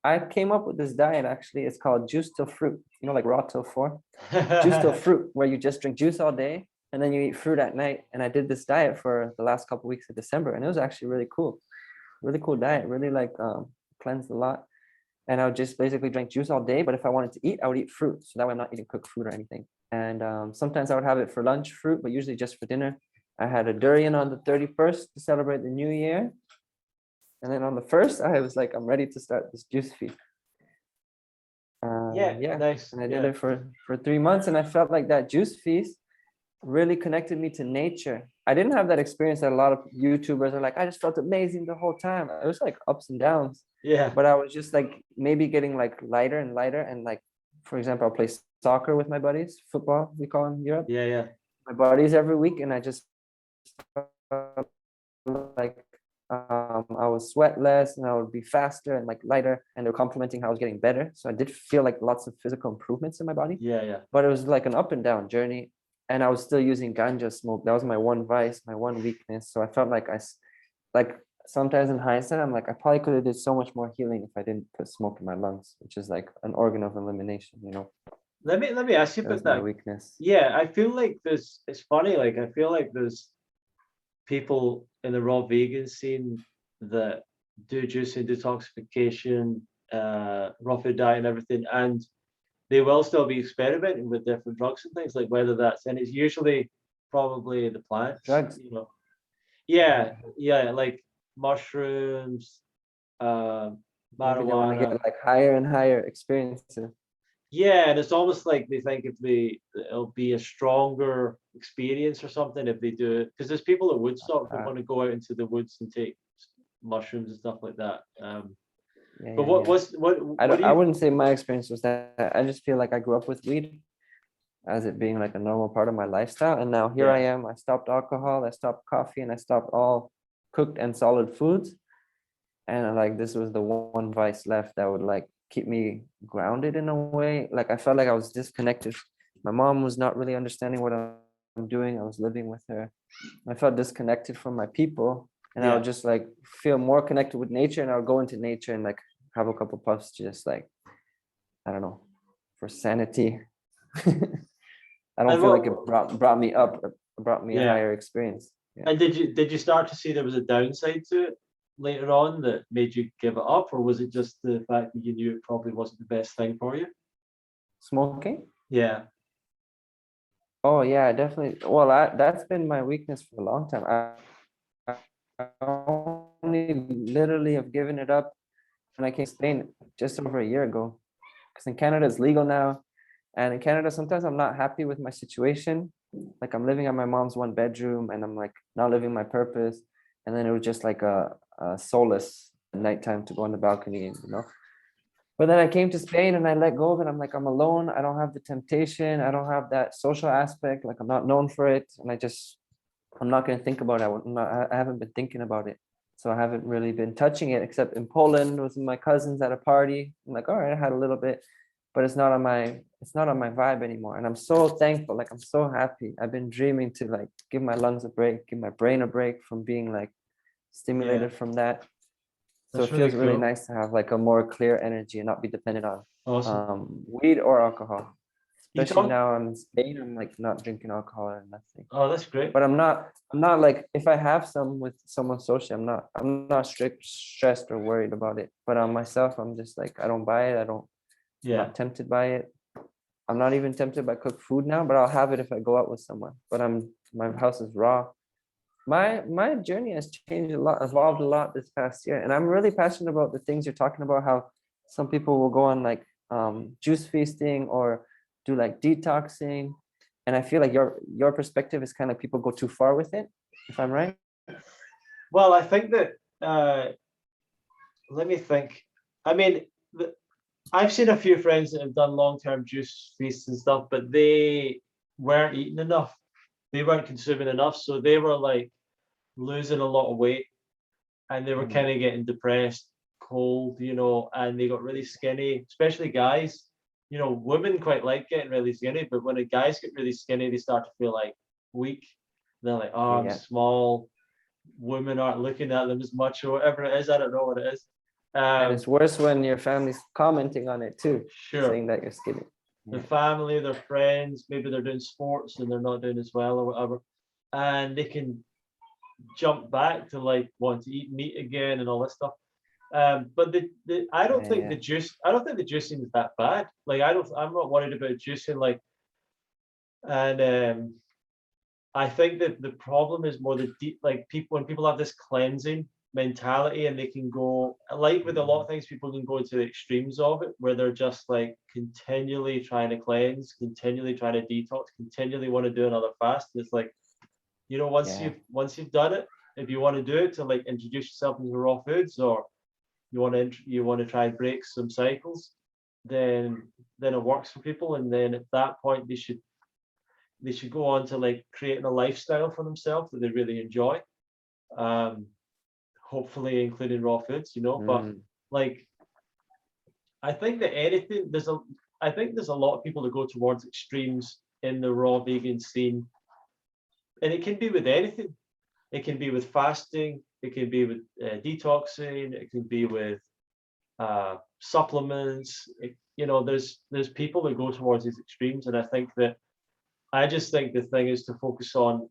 I came up with this diet, actually. It's called juice till fruit, like raw till 4. Juice till fruit, where you just drink juice all day and then you eat fruit at night. And I did this diet for the last couple of weeks of December, and it was actually really cool diet, really like cleansed a lot. And I would just basically drink juice all day, but if I wanted to eat, I would eat fruit, so that way I'm not eating cooked food or anything. And sometimes I would have it for lunch, fruit, but usually just for dinner. I had a durian on the 31st to celebrate the new year. And then on the 1st, I was like, I'm ready to start this juice feast. Nice. And I did it for 3 months, and I felt like that juice feast really connected me to nature. I didn't have that experience that a lot of YouTubers are like, I just felt amazing the whole time. It was like ups and downs. But I was just like maybe getting like lighter and lighter. And like, for example, I'll play soccer with my buddies, football, we call them in Europe. My buddies every week. And I just like I would sweat less and I would be faster and like lighter, and they're complimenting how I was getting better. So I did feel like lots of physical improvements in my body, Yeah. but it was like an up and down journey. And I was still using ganja smoke. That was my one vice, my one weakness. So I felt like like sometimes in hindsight, I'm like, I probably could have did so much more healing if I didn't put smoke in my lungs, which is like an organ of elimination, you know. Let me ask you That was about my that. weakness. Yeah, I feel like there's, it's funny, like I feel like there's people in the raw vegan scene that do juicing, detoxification, raw food diet and everything, and they will still be experimenting with different drugs and things, like whether that's, and it's usually probably the plants, Drugs. you know. Yeah, like mushrooms, uh, Maybe they want to get marijuana. like higher and higher experiences. Yeah, and it's almost like they think if it'll be a stronger experience or something if they do it. Because there's people at Woodstock that Uh, want to go out into the woods and take mushrooms and stuff like that. yeah, But yeah, yeah. what do I you? wouldn't say my experience was that. I just feel like I grew up with weed as it being like a normal part of my lifestyle. And now here I Yeah, am. I stopped alcohol, I stopped coffee, and I stopped all cooked and solid foods. And like this was the one vice left that would like keep me grounded in a way. Like I felt like I was disconnected. My mom was not really understanding what I'm doing. I was living with her. I felt disconnected from my people. And I yeah. would just like feel more connected with nature, and I would go into nature and like have a couple puffs, just like, I don't know, for sanity. I don't And feel like what? it brought me up, or brought me a Yeah. higher experience. Yeah. And did you start to see there was a downside to it later on that made you give it up, or was it just the fact that you knew it probably wasn't the best thing for you? Smoking? Yeah, Oh yeah, definitely. Well, that's been my weakness for a long time. I only literally have given it up when I came to Spain just over a year ago. Because in Canada it's legal now. And in Canada, sometimes I'm not happy with my situation. Like I'm living at my mom's one bedroom and I'm like not living my purpose. And then it was just like a solace at nighttime to go on the balcony and, you know. But then I came to Spain and I let go of it. I'm like, I'm alone. I don't have the temptation. I don't have that social aspect. Like I'm not known for it. And I'm not going to think about it. I haven't been thinking about it. So I haven't really been touching it except in Poland with my cousins at a party. I'm like, all right, I had a little bit, but it's not on my vibe anymore. And I'm so thankful. Like I'm so happy. I've been dreaming to like give my lungs a break, give my brain a break from being like yeah. stimulated from that. So That's it really feels really cool. nice to have like a more clear energy and not be dependent on Awesome. weed or alcohol. You Especially talk. now I'm in Spain, I'm like not drinking alcohol or nothing. Oh, that's great. But I'm not like if I have some with someone social, I'm not stressed or worried about it. But on myself, I'm just like I don't buy it. I'm Yeah. not tempted by it. I'm not even tempted by cooked food now, but I'll have it if I go out with someone. But my house is raw. My journey has changed a lot, evolved a lot this past year, and I'm really passionate about the things you're talking about. How some people will go on like juice feasting or do like detoxing, and I feel like your perspective is kind of people go too far with it. If I'm right. Well, I think that. Let me think. I mean, I've seen a few friends that have done long-term juice feasts and stuff, but they weren't eating enough. They weren't consuming enough, so they were like losing a lot of weight, and they were Mhm. kind of getting depressed, cold, you know, and they got really skinny, especially guys. You know, women quite like getting really skinny, but when the guys get really skinny, they start to feel like weak. They're like, oh, I'm Yeah, small. Women aren't looking at them as much or whatever it is. I don't know what it is. and Um, it's worse when your family's commenting on it too, sure. saying that you're skinny. Their Yeah, family, their friends, maybe they're doing sports and they're not doing as well or whatever. And they can jump back to like want to eat meat again and all this stuff. But I don't yeah, think yeah. I don't think the juicing is that bad. Like I'm not worried about juicing. Like, and I think that the problem is more the deep, like people when people have this cleansing mentality and they can go like with a lot of things, people can go into the extremes of it where they're just like continually trying to cleanse, continually trying to detox, continually want to do another fast. And it's like, you know, Yeah. once you've done it, if you want to do it to like introduce yourself into raw foods or you want to try and break some cycles, then it works for people. And then at that point they should go on to like creating a lifestyle for themselves that they really enjoy. hopefully including raw foods, but like, I think that I think there's a lot of people that go towards extremes in the raw vegan scene, and it can be with anything. It can be with fasting, it can be with detoxing, it can be with supplements. There's people that go towards these extremes, and I just think the thing is to focus on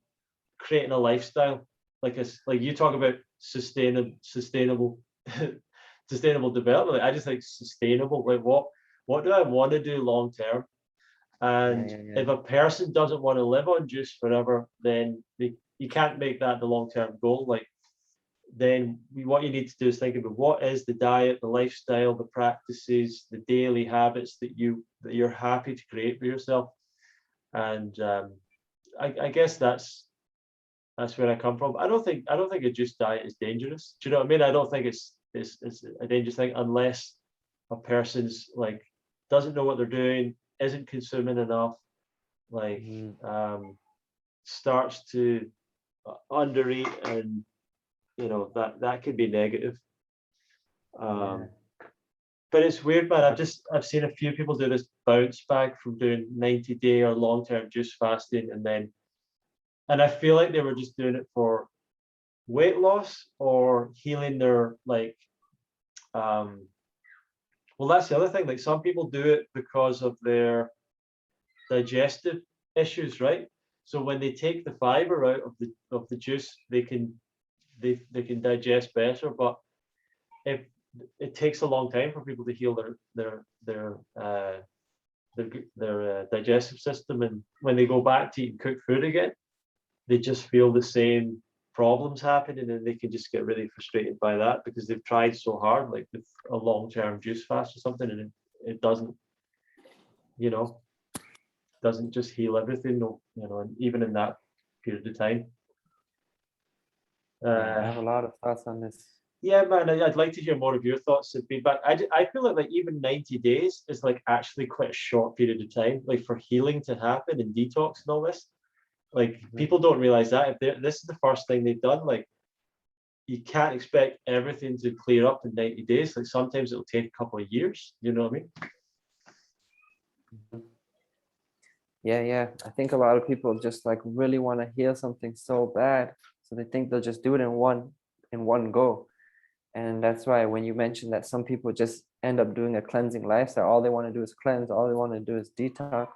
creating a lifestyle, like you talk about sustainable sustainable development. I just think sustainable. Like, what do I want to do long term? And if a person doesn't want to live on juice forever, then you can't make that the long term goal. Like, then what you need to do is think about what is the diet, the lifestyle, the practices, the daily habits that you're happy to create for yourself. And I guess that's where I come from. I don't think a juice diet is dangerous. Do you know what I mean? I don't think it's a dangerous thing unless a person's like doesn't know what they're doing, isn't consuming enough, like starts to undereat, and that could be negative. But it's weird, man. I've seen a few people do this bounce back from doing 90-day or long-term juice fasting, and I feel like they were just doing it for weight loss or healing their well, that's the other thing. Like, some people do it because of their digestive issues, right? So when they take the fiber out of the juice, they can digest better. But if it takes a long time for people to heal their digestive system, and when they go back to eating cooked food again, they just feel the same problems happening, and they can just get really frustrated by that because they've tried so hard, like with a long-term juice fast or something, and it doesn't just heal everything, and even in that period of time. I have a lot of thoughts on this. Yeah, man, I'd like to hear more of your thoughts and feedback. I feel like even 90 days is like actually quite a short period of time, like for healing to happen and detox and all this. Like, people don't realize that if this is the first thing they've done, like, you can't expect everything to clear up in 90 days. Like, sometimes it'll take a couple of years. You know what I mean? Yeah. I think a lot of people just like really want to heal something so bad, so they think they'll just do it in one go. And that's why when you mentioned that some people just end up doing a cleansing lifestyle, all they want to do is cleanse, all they want to do is detox,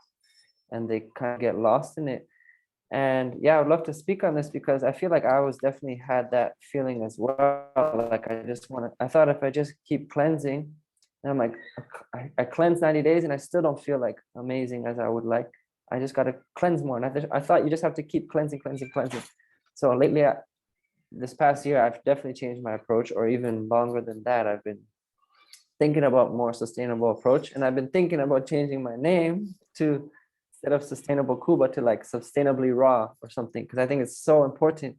and they kind of get lost in it. And yeah, I would love to speak on this because I feel like I was definitely had that feeling as well. Like, I thought if I just keep cleansing, and I'm like, I cleanse 90 days and I still don't feel like amazing as I would like. I just got to cleanse more. And I thought you just have to keep cleansing. So lately, this past year, I've definitely changed my approach, or even longer than that. I've been thinking about more sustainable approach, and I've been thinking about changing my name to, instead of Sustainable Kuba, to like Sustainably Raw or something, because I think it's so important.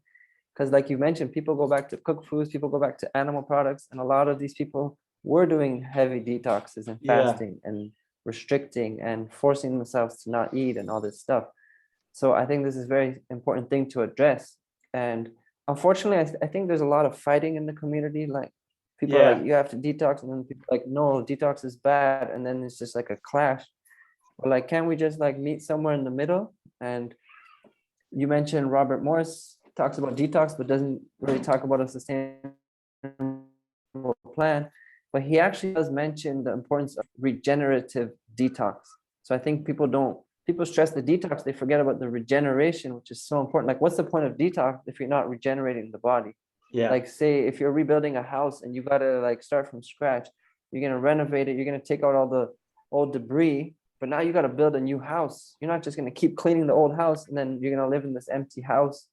Because like you mentioned, people go back to cooked foods, people go back to animal products, and a lot of these people were doing heavy detoxes and fasting and restricting and forcing themselves to not eat and all this stuff. So I think this is a very important thing to address. And unfortunately, I think there's a lot of fighting in the community. Like, people are like, you have to detox, and then people are like, no, detox is bad, and then it's just like a clash. But like, can't we just like meet somewhere in the middle? And you mentioned Robert Morris talks about detox, but doesn't really talk about a sustainable plan. But he actually does mention the importance of regenerative detox. So I think people stress the detox, they forget about the regeneration, which is so important. Like, what's the point of detox if you're not regenerating the body? Like, say if you're rebuilding a house and you got to like start from scratch, you're going to renovate it, you're going to take out all the old debris, but now you got to build a new house. You're not just going to keep cleaning the old house and then you're going to live in this empty house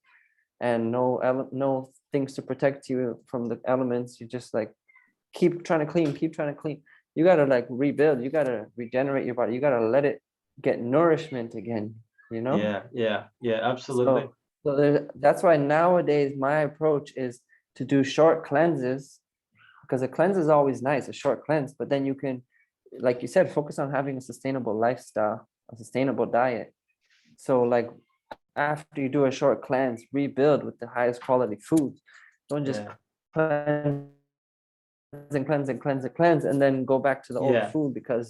and no things to protect you from the elements. You just like keep trying to clean. You got to like rebuild, you got to regenerate your body, you got to let it get nourishment again, Yeah, absolutely. So that's why nowadays my approach is to do short cleanses, because a cleanse is always nice, a short cleanse, but then you can, like you said, focus on having a sustainable lifestyle, a sustainable diet. So like, after you do a short cleanse, rebuild with the highest quality foods. Don't just Yeah. cleanse and cleanse and cleanse and cleanse and then go back to the old Yeah. food because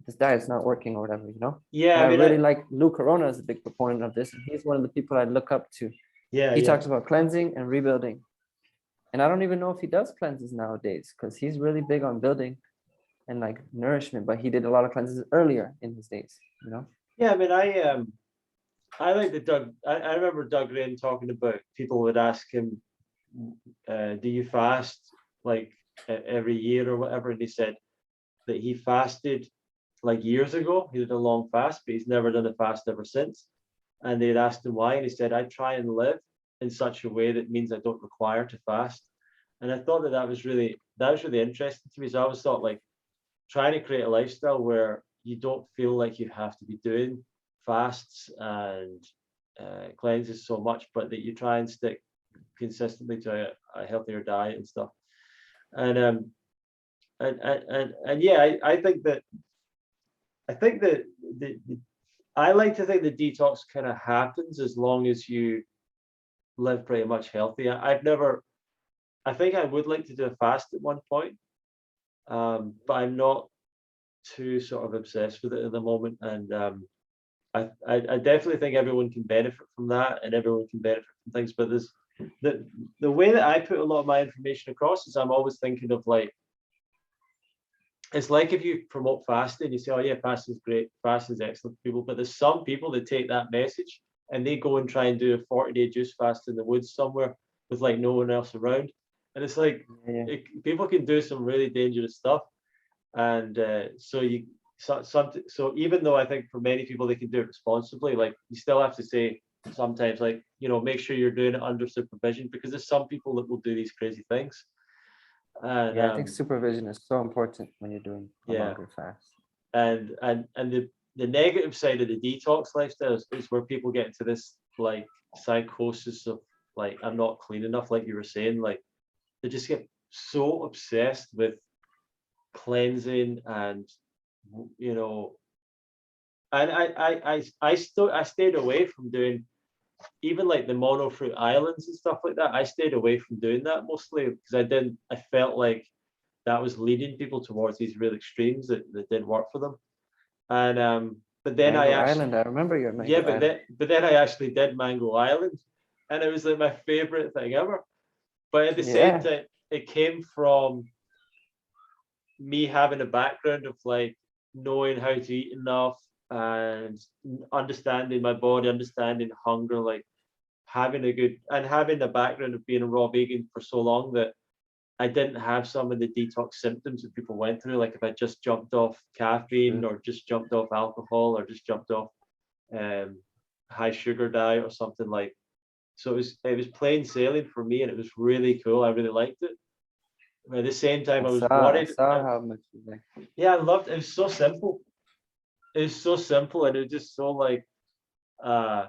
this diet's not working or whatever, you know? Yeah. And I I mean, really like Lou Corona is a big proponent of this. And he's one of the people I look up to. yeah. He Yeah. talks about cleansing and rebuilding. And I don't even know if he does cleanses nowadays because he's really big on building and like nourishment, but he did a lot of cleanses earlier in his days, you know? Yeah. I mean, I like the Doug. I remember Doug Rain talking about people would ask him, "Do you fast like every year or whatever?" And he said that he fasted like years ago. He did a long fast, but he's never done a fast ever since. And they'd asked him why, and he said, "I try and live in such a way that means I don't require to fast." And I thought that that was really interesting to me. So I always thought like trying to create a lifestyle where you don't feel like you have to be doing fasts and cleanses so much, but that you try and stick consistently to a healthier diet and stuff. And yeah, I think that I like to think the detox kind of happens as long as you live pretty much healthy. I've never, I think I would like to do a fast at one point, but I'm not too sort of obsessed with it at the moment. And I definitely think everyone can benefit from that, and everyone can benefit from things. But there's the way that I put a lot of my information across is I'm always thinking of like it's like if you promote fasting, you say, "Oh yeah, fasting is great, fasting is excellent for people." But there's some people that take that message and they go and try and do a 40-day juice fast in the woods somewhere with like no one else around, and it's like Yeah. people can do some really dangerous stuff. And so even though I think for many people they can do it responsibly, like you still have to say sometimes like make sure you're doing it under supervision, because there's some people that will do these crazy things. And Yeah, I think supervision is so important when you're doing a yeah, longer fast. and the negative side of the detox lifestyle is where people get into this like psychosis of like I'm not clean enough, like you were saying, like they just get so obsessed with cleansing and you know and I stayed away from doing even like the mono fruit islands and stuff like that. I stayed away from doing that mostly because I felt like that was leading people towards these real extremes that didn't work for them. And but then I Mango actually Island, I remember your yeah, Mango Island. but then I actually did Mango Island, and it was like my favorite thing ever. But at the same Yeah, time, it came from me having a background of like knowing how to eat enough and understanding my body, understanding hunger, like having a background of being a raw vegan for so long that I didn't have some of the detox symptoms that people went through. Like if I just jumped off caffeine true. or just jumped off alcohol or just jumped off um, high sugar diet or something like. So it was plain sailing for me, and it was really cool. I really liked it. At the same time, I was I worried. saw how much you like. Yeah, I loved it. It was so simple. It was so simple, and it was just so like uh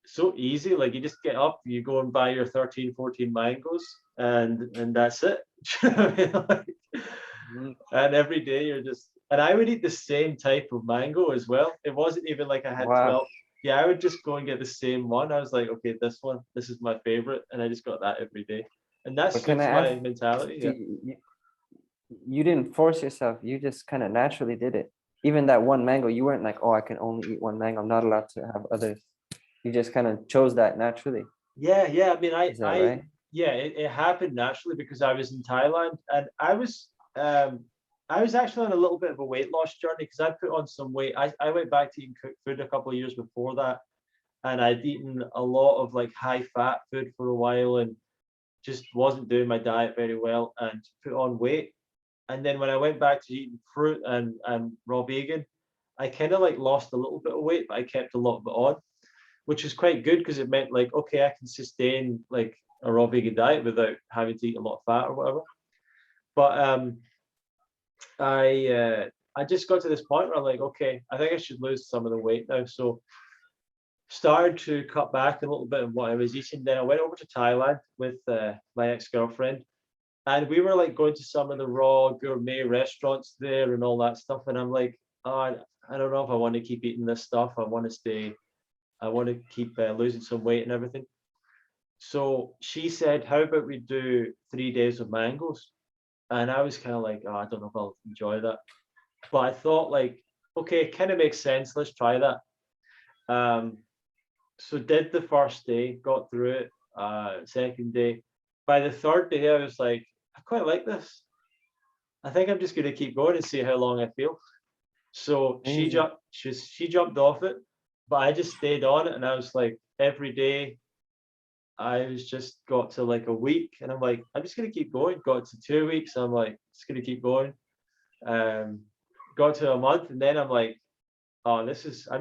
so easy. Like you just get up, you go and buy your 13, 14 mangoes, and that's it. You know what I mean? Like, Mhm. and every day you're just and I would eat the same type of mango as well. It wasn't even like I had Wow. 12. Yeah, I would just go and get the same one. I was like, okay, this one, this is my favorite, and I just got that every day. And that But can I suits ask my mentality. Yeah. you didn't force yourself, you just kind of naturally did it. Even that one mango, you weren't like, oh, I can only eat one mango. I'm not allowed to have others. You just kind of chose that naturally. Yeah. I mean, Is that right? yeah, it happened naturally because I was in Thailand and I was actually on a little bit of a weight loss journey because I put on some weight. I went back to eating cooked food a couple of years before that, and I'd eaten a lot of like high fat food for a while and just wasn't doing my diet very well and put on weight. And then when I went back to eating fruit and raw vegan, I kind of like lost a little bit of weight, but I kept a lot of it on, which is quite good because it meant like, okay, I can sustain like a raw vegan diet without having to eat a lot of fat or whatever. But I just got to this point where I'm like, okay, I think I should lose some of the weight now. So started to cut back a little bit of what I was eating. Then I went over to Thailand with my ex-girlfriend, and we were like going to some of the raw gourmet restaurants there and all that stuff. And I'm like, oh, I don't know if I want to keep eating this stuff. I want to keep losing some weight and everything. So she said, how about we do 3 days of mangoes? And I was kind of like, oh, I don't know if I'll enjoy that. But I thought like, okay, it kind of makes sense. Let's try that. So did the first day, got through it. Second day. By the third day, I was like, I quite like this. I think I'm just going to keep going and see how long I feel. So Amazing. she jumped off it, but I just stayed on it, and I was like every day I was just got to like a week, and I'm like, I'm just gonna keep going. Got to 2 weeks, I'm like, just gonna keep going. Um, got to a month, and then I'm like, oh, I'm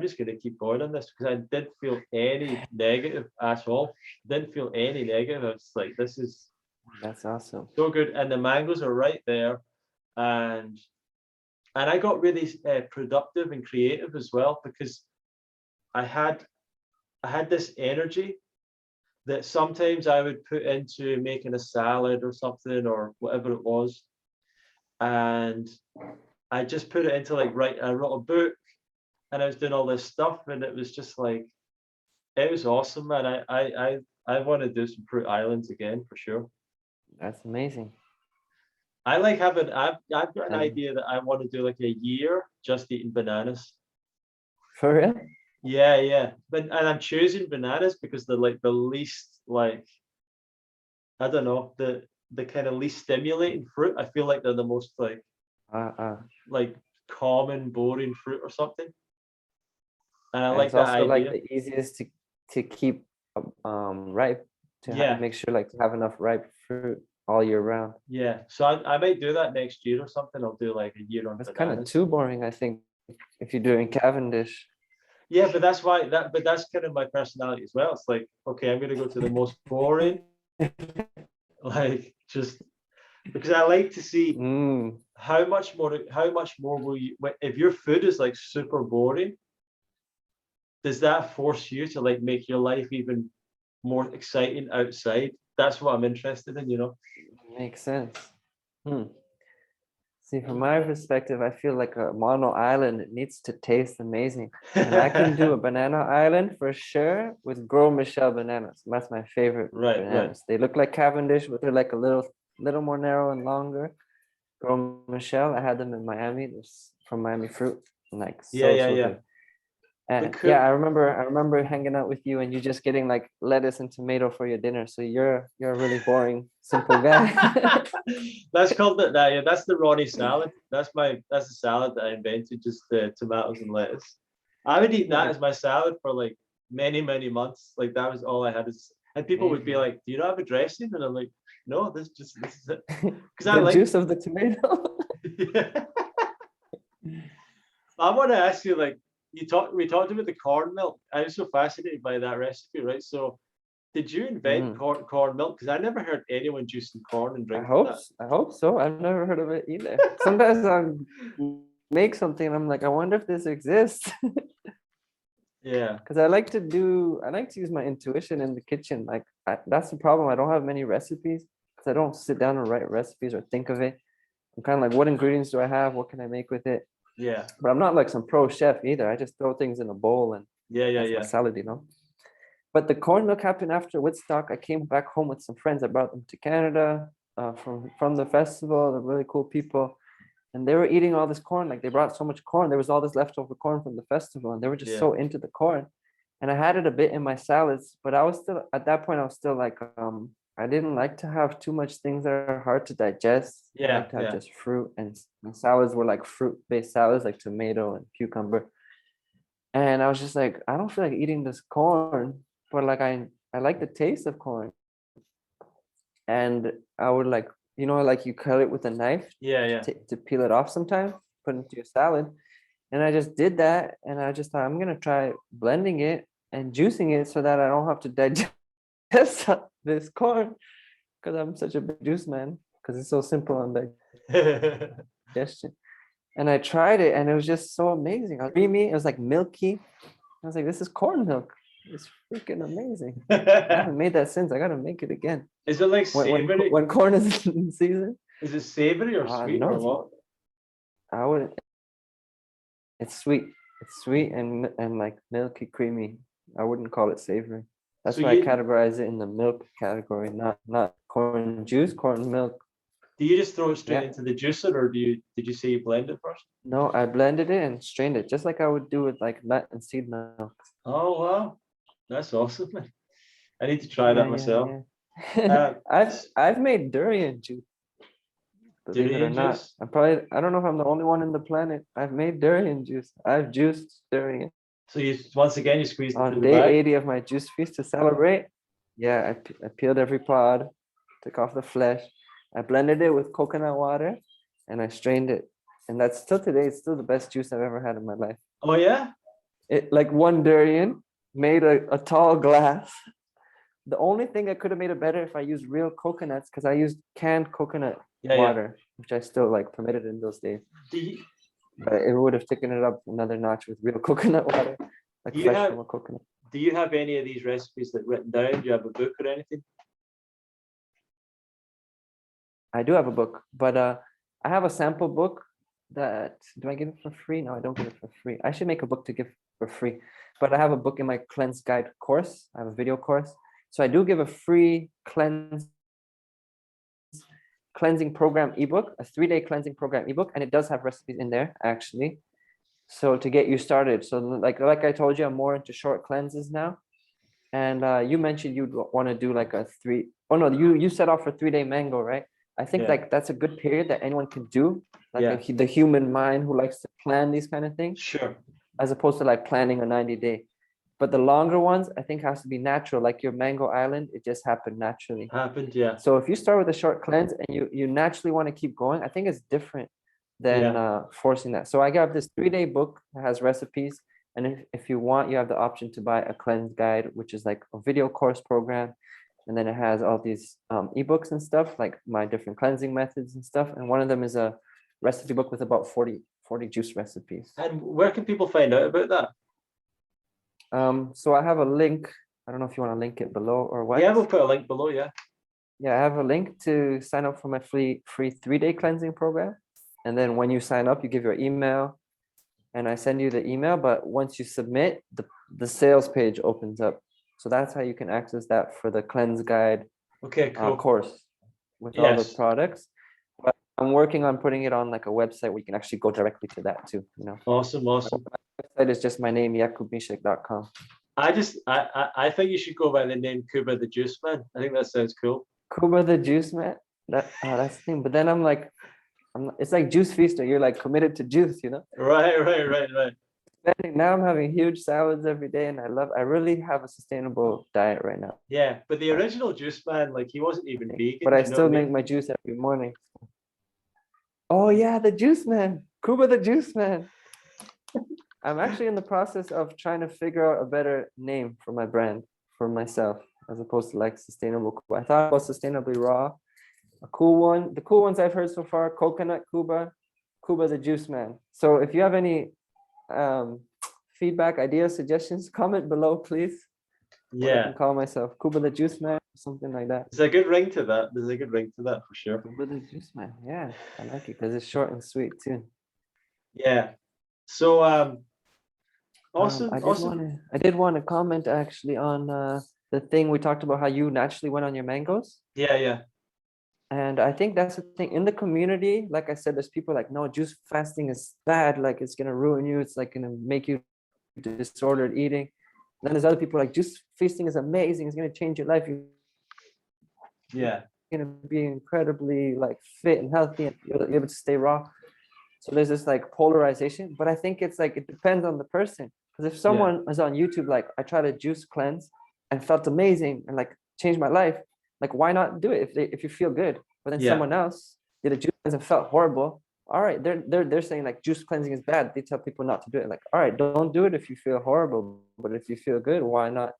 just gonna keep going on this because I didn't feel any negative at all. Didn't feel any negative. I was like, this is That's awesome. so good, and the mangoes are right there, and I got really productive and creative as well because I had I had this energy that sometimes I would put into making a salad or something or whatever it was. And I just put it into like I wrote a book and I was doing all this stuff and it was just like it was awesome, man. I want to do some fruit islands again for sure. That's amazing. I like having I've got an And idea that I want to do like a year just eating bananas. for real? Yeah, yeah. And I'm choosing bananas because they're like the least like I don't know, the kind of least stimulating fruit. I feel like they're the most Uh, uh. like common, boring fruit or something. And I And like it's that also like idea. the easiest to keep ripe, Yeah, make sure like to have enough ripe fruit all year round. yeah. So I might do that next year or something. I'll do like a year on That's kind of bananas. too boring, I think, if you're doing Cavendish. Yeah, but that's kind of my personality as well. It's like, okay, I'm gonna go to the most boring, like just because I like to see Mm, how much more will you if your food is like super boring, does that force you to like make your life even more exciting outside? That's what I'm interested in, you know. makes sense. Hmm. See, from my perspective, I feel like a mono island, it needs to taste amazing. And I can do a banana island for sure with Gros Michel bananas. That's my favorite Right, right. bananas. They look like Cavendish, but they're like a little more narrow and longer. Gros Michel, I had them in Miami. There's from Miami Fruit. Like Yeah, so, yeah, so yeah. good. But And yeah, I remember hanging out with you and you just getting like lettuce and tomato for your dinner. So you're a really boring, simple guy. that's called it that. Yeah, that's the Ronnie salad. That's the salad that I invented, just the tomatoes and lettuce. I would eat that Like as my salad for like many, many months. Like that was all I had. And people would be amazing. like, "Do you not have a dressing?" And I'm like, "No, this is it." Because I The like. juice of the tomato. Yeah. I want to ask you, like, we talked about the corn milk. I was so fascinated by that recipe, right? So, did you invent Mm, corn milk? Because I never heard anyone juicing corn and I drinking hope that. I hope so. I've never heard of it either. Sometimes I make something and I'm like, I wonder if this exists. Yeah, Because I like to use my intuition in the kitchen. Like that's the problem. I don't have many recipes because I don't sit down and write recipes or think of it. I'm kind of like, what ingredients do I have? What can I make with it? yeah, But I'm not like some pro chef either. I just throw things in a bowl and yeah, yeah, that's my yeah, salad. But the corn milk happened after Woodstock. I came back home with some friends. I brought them to Canada from the festival. They're really cool people, and they were eating all this corn. Like they brought so much corn. There was all this leftover corn from the festival, and they were just yeah, so into the corn. And I had it a bit in my salads, but I was still at that point. I was still like, I didn't like to have too much things that are hard to digest. I yeah, like to have yeah. just fruit, and my salads were like fruit-based salads, like tomato and cucumber. And I was just like, I don't feel like eating this corn, but like I like the taste of corn. And I would like, like you cut it with a knife Yeah, yeah. to peel it off sometimes, put it into your salad. And I just did that. And I just thought I'm gonna try blending it and juicing it so that I don't have to digest this corn because I'm such a big juice man because it's so simple on digestion. And I tried it and it was just so amazing. It was creamy, it was like milky. I was like, this is corn milk. It's freaking amazing. I haven't made that since. I gotta make it again. Is it like savory? When corn is in season. Is it savory or sweet No, or it's what? I would. It's sweet. It's sweet and like milky, creamy. I wouldn't call it savory. That's So why I you categorize it in the milk category, not corn juice, corn milk. do you just throw it straight Yeah. into the juicer, or did you say you blend it first? No, I blended it and strained it just like I would do with like nut and seed milk. Oh wow, that's awesome, man. I need to try Yeah, that yeah, myself. yeah. Uh, I've made durian juice, believe it or Durian not. juice. I don't know if I'm the only one in the planet. I've made durian juice. I've juiced durian. So you once again you squeezed it through On the day bag. 80 of my juice feast to celebrate, yeah, I peeled every pod, took off the flesh. I blended it with coconut water and I strained it. And that's still today, it's still the best juice I've ever had in my life. Oh yeah. It like one durian made a tall glass. The only thing I could have made it better if I used real coconuts, because I used canned coconut Yeah, yeah. water, which I still like permitted in those days. Do you, But it would have taken it up another notch with real coconut water, like do you fresh have from a coconut. do you have any of these recipes that written down? Do you have a book or anything? I do have a book, but I have a sample book that do I give it for free? No, I don't give it for free. I should make a book to give for free. But I have a book in my cleanse guide course. I have a video course. So I do give a free cleansing program ebook, a 3-day cleansing program ebook, and it does have recipes in there actually. So to get you started. So like I told you, I'm more into short cleanses now. And you mentioned you'd want to do like a three. Oh no, you set off for 3-day mango, right? I think Yeah. like that's a good period that anyone can do. Like Yeah. the human mind who likes to plan these kind of things, Sure. as opposed to like planning a 90-day. But the longer ones, I think has to be natural. Like your Mango Island, it just happened naturally. Happened, yeah. So if you start with a short cleanse and you naturally want to keep going, I think it's different than forcing that. So I got this 3-day book that has recipes. And if you want, you have the option to buy a cleanse guide, which is like a video course program. And then it has all these ebooks and stuff, like my different cleansing methods and stuff. And one of them is a recipe book with about 40 juice recipes. And where can people find out about that? So I have a link. I don't know if you want to link it below or what. Yeah, we'll put a link below, yeah. Yeah, I have a link to sign up for my free 3-day cleansing program. And then when you sign up, you give your email and I send you the email. But once you submit, the sales page opens up. So that's how you can access that for the cleanse guide Okay, cool. course with all the Yes. products. But I'm working on putting it on like a website where you can actually go directly to that too. You know, Awesome, awesome. my website is just my name, yakubmisiek.com. I think you should go by the name Kuba the Juiceman. I think that sounds cool. Kuba the Juiceman. That's the thing. But then I'm like, it's like Juice Feaster. You're like committed to juice, you know? Right. Now I'm having huge salads every day, and I really have a sustainable diet right now. Yeah, but the original Juiceman, like he wasn't even vegan. But I you know still what I make mean? my juice every morning. Oh yeah, the Juiceman, Kuba the Juiceman. I'm actually in the process of trying to figure out a better name for my brand, for myself, as opposed to like sustainable Kuba. I thought about sustainably raw, a cool one. The cool ones I've heard so far: coconut Kuba, Kuba the Juiceman. So if you have any feedback, ideas, suggestions, comment below, please. What I can call myself, Kuba the Juiceman, something like that. There's a good ring to that. There's a good ring to that for sure. Kuba the Juiceman, yeah, I like it because it's short and sweet too. Yeah. So awesome. I did want to comment actually on the thing we talked about, how you naturally went on your mangoes. Yeah. And I think that's the thing in the community. Like I said, there's people like, no, juice fasting is bad. Like it's gonna ruin you. It's like gonna make you disordered eating. And then there's other people like juice feasting is amazing. It's gonna change your life. You're gonna be incredibly like fit and healthy, and you'll be able to stay raw. So there's this like polarization, but I think it's like it depends on the person. Because if someone is on YouTube, like I tried a juice cleanse and felt amazing and like changed my life, like why not do it if you feel good? But then someone else did a juice cleanse and felt horrible. All right, they're saying like juice cleansing is bad. They tell people not to do it. Like, all right, don't do it if you feel horrible. But if you feel good, why not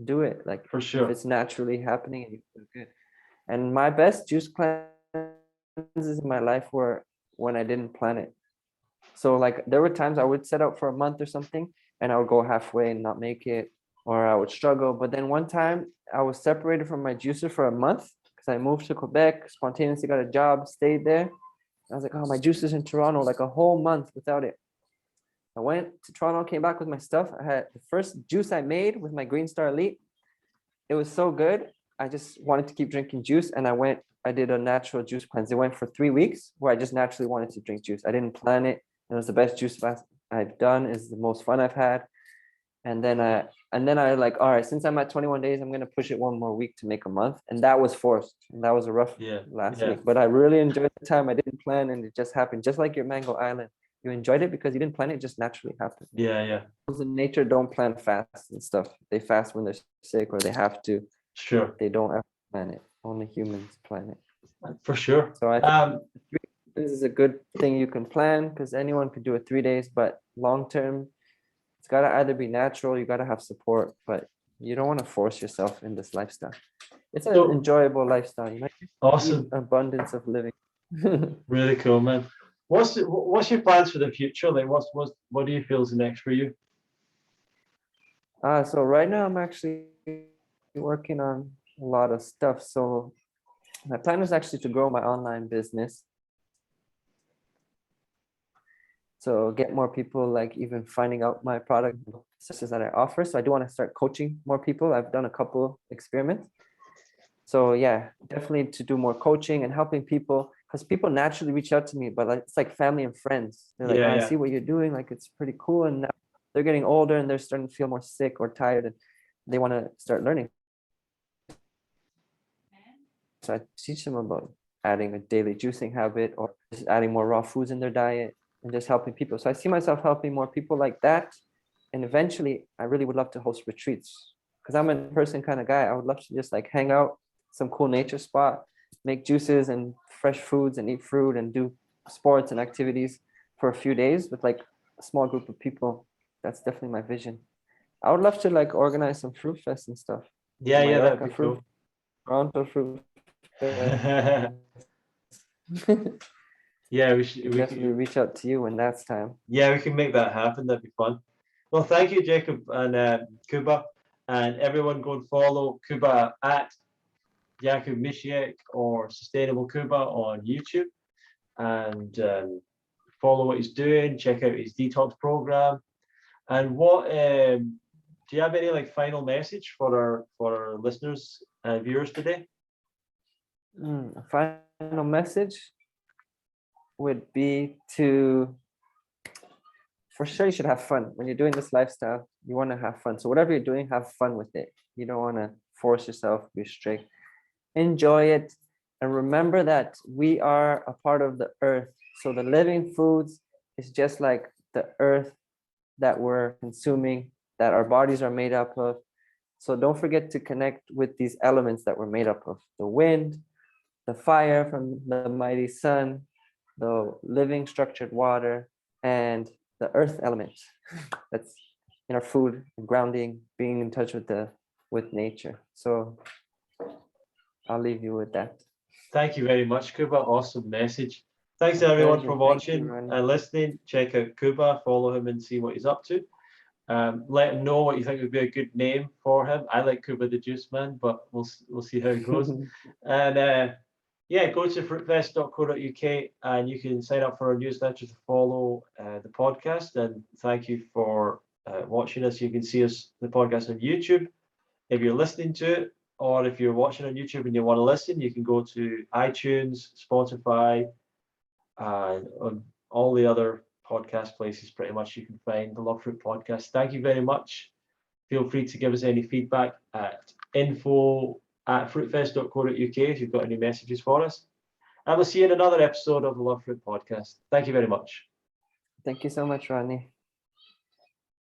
do it? Like For sure. if it's naturally happening and you feel good. And my best juice cleanses in my life were when I didn't plan it. So like there were times I would set out for a month or something and I would go halfway and not make it, or I would struggle. But then one time I was separated from my juicer for a month because I moved to Quebec, spontaneously got a job, stayed there. I was like, oh, my juicer's in Toronto, like a whole month without it. I went to Toronto, came back with my stuff. I had the first juice I made with my Green Star Elite. it was so good. I just wanted to keep drinking juice, and I did a natural juice cleanse. It went for 3 weeks where I just naturally wanted to drink juice. I didn't plan it. It was the best juice fast I've done. It's the most fun I've had. And then I like, all right, since I'm at 21 days, I'm gonna push it one more week to make a month. And that was forced. And that was a rough last week. But I really enjoyed the time. I didn't plan, and it just happened. Just like your Mango Island. You enjoyed it because you didn't plan it, just naturally happened. Yeah. Those in nature don't plan fasts and stuff. They fast when they're sick or they have to. Sure. They don't ever plan it. Only humans plan it. For sure. So I think this is a good thing you can plan, because anyone could do it 3 days, but long term, it's got to either be natural, you got to have support, but you don't want to force yourself in this lifestyle. It's an enjoyable lifestyle, you know. Awesome. Abundance of living. Really cool, man. What's your plans for the future? Like, what do you feel is next for you? So right now I'm actually working on a lot of stuff. So my plan is actually to grow my online business. So get more people, like even finding out my product services that I offer. So I do want to start coaching more people. I've done a couple experiments. So yeah, definitely to do more coaching and helping people, because people naturally reach out to me, but like, it's like family and friends. They're like, I see what you're doing. Like, it's pretty cool. And now they're getting older and they're starting to feel more sick or tired, and they want to start learning. So I teach them about adding a daily juicing habit, or just adding more raw foods in their diet, and just helping people. So I see myself helping more people like that. And eventually I really would love to host retreats, because I'm a person kind of guy. I would love to just like hang out some cool nature spot, make juices and fresh foods and eat fruit and do sports and activities for a few days with like a small group of people. That's definitely my vision. I would love to like organize some fruit fests and stuff. Yeah, that'd be cool. Toronto fruit fest. Yeah, we should definitely reach out to you when that's time. Yeah, we can make that happen. That'd be fun. Well, thank you, Jacob and Kuba, and everyone go and follow Kuba at Jakub Misiek or Sustainable Kuba on YouTube, and follow what he's doing. Check out his detox program. And what do you have any like final message for our listeners and viewers today? A final message would be to, for sure, you should have fun. When you're doing this lifestyle, you want to have fun. So whatever you're doing, have fun with it. You don't want to force yourself, be strict. Enjoy it. And remember that we are a part of the earth. So the living foods is just like the earth that we're consuming, that our bodies are made up of. So don't forget to connect with these elements that we're made up of: the wind, the fire from the mighty sun, the living structured water, and the earth element that's in our food, grounding, being in touch with nature. So I'll leave you with that. Thank you very much, Kuba. Awesome message. Thanks to everyone for watching and listening. Check out Kuba, follow him and see what he's up to. Let him know what you think would be a good name for him. I like Kuba the Juiceman, but we'll see how it goes. And yeah, go to fruitfest.co.uk and you can sign up for our newsletter to follow the podcast. And thank you for watching us. You can see us, the podcast, on YouTube if you're listening to it, or if you're watching on YouTube and you want to listen, you can go to iTunes, Spotify, and on all the other podcast places. Pretty much you can find the Love Fruit Podcast. Thank you very much. Feel free to give us any feedback at info@fruitfest.co.uk if you've got any messages for us. And we'll see you in another episode of the Love Fruit Podcast. Thank you very much. Thank you so much, Rodney.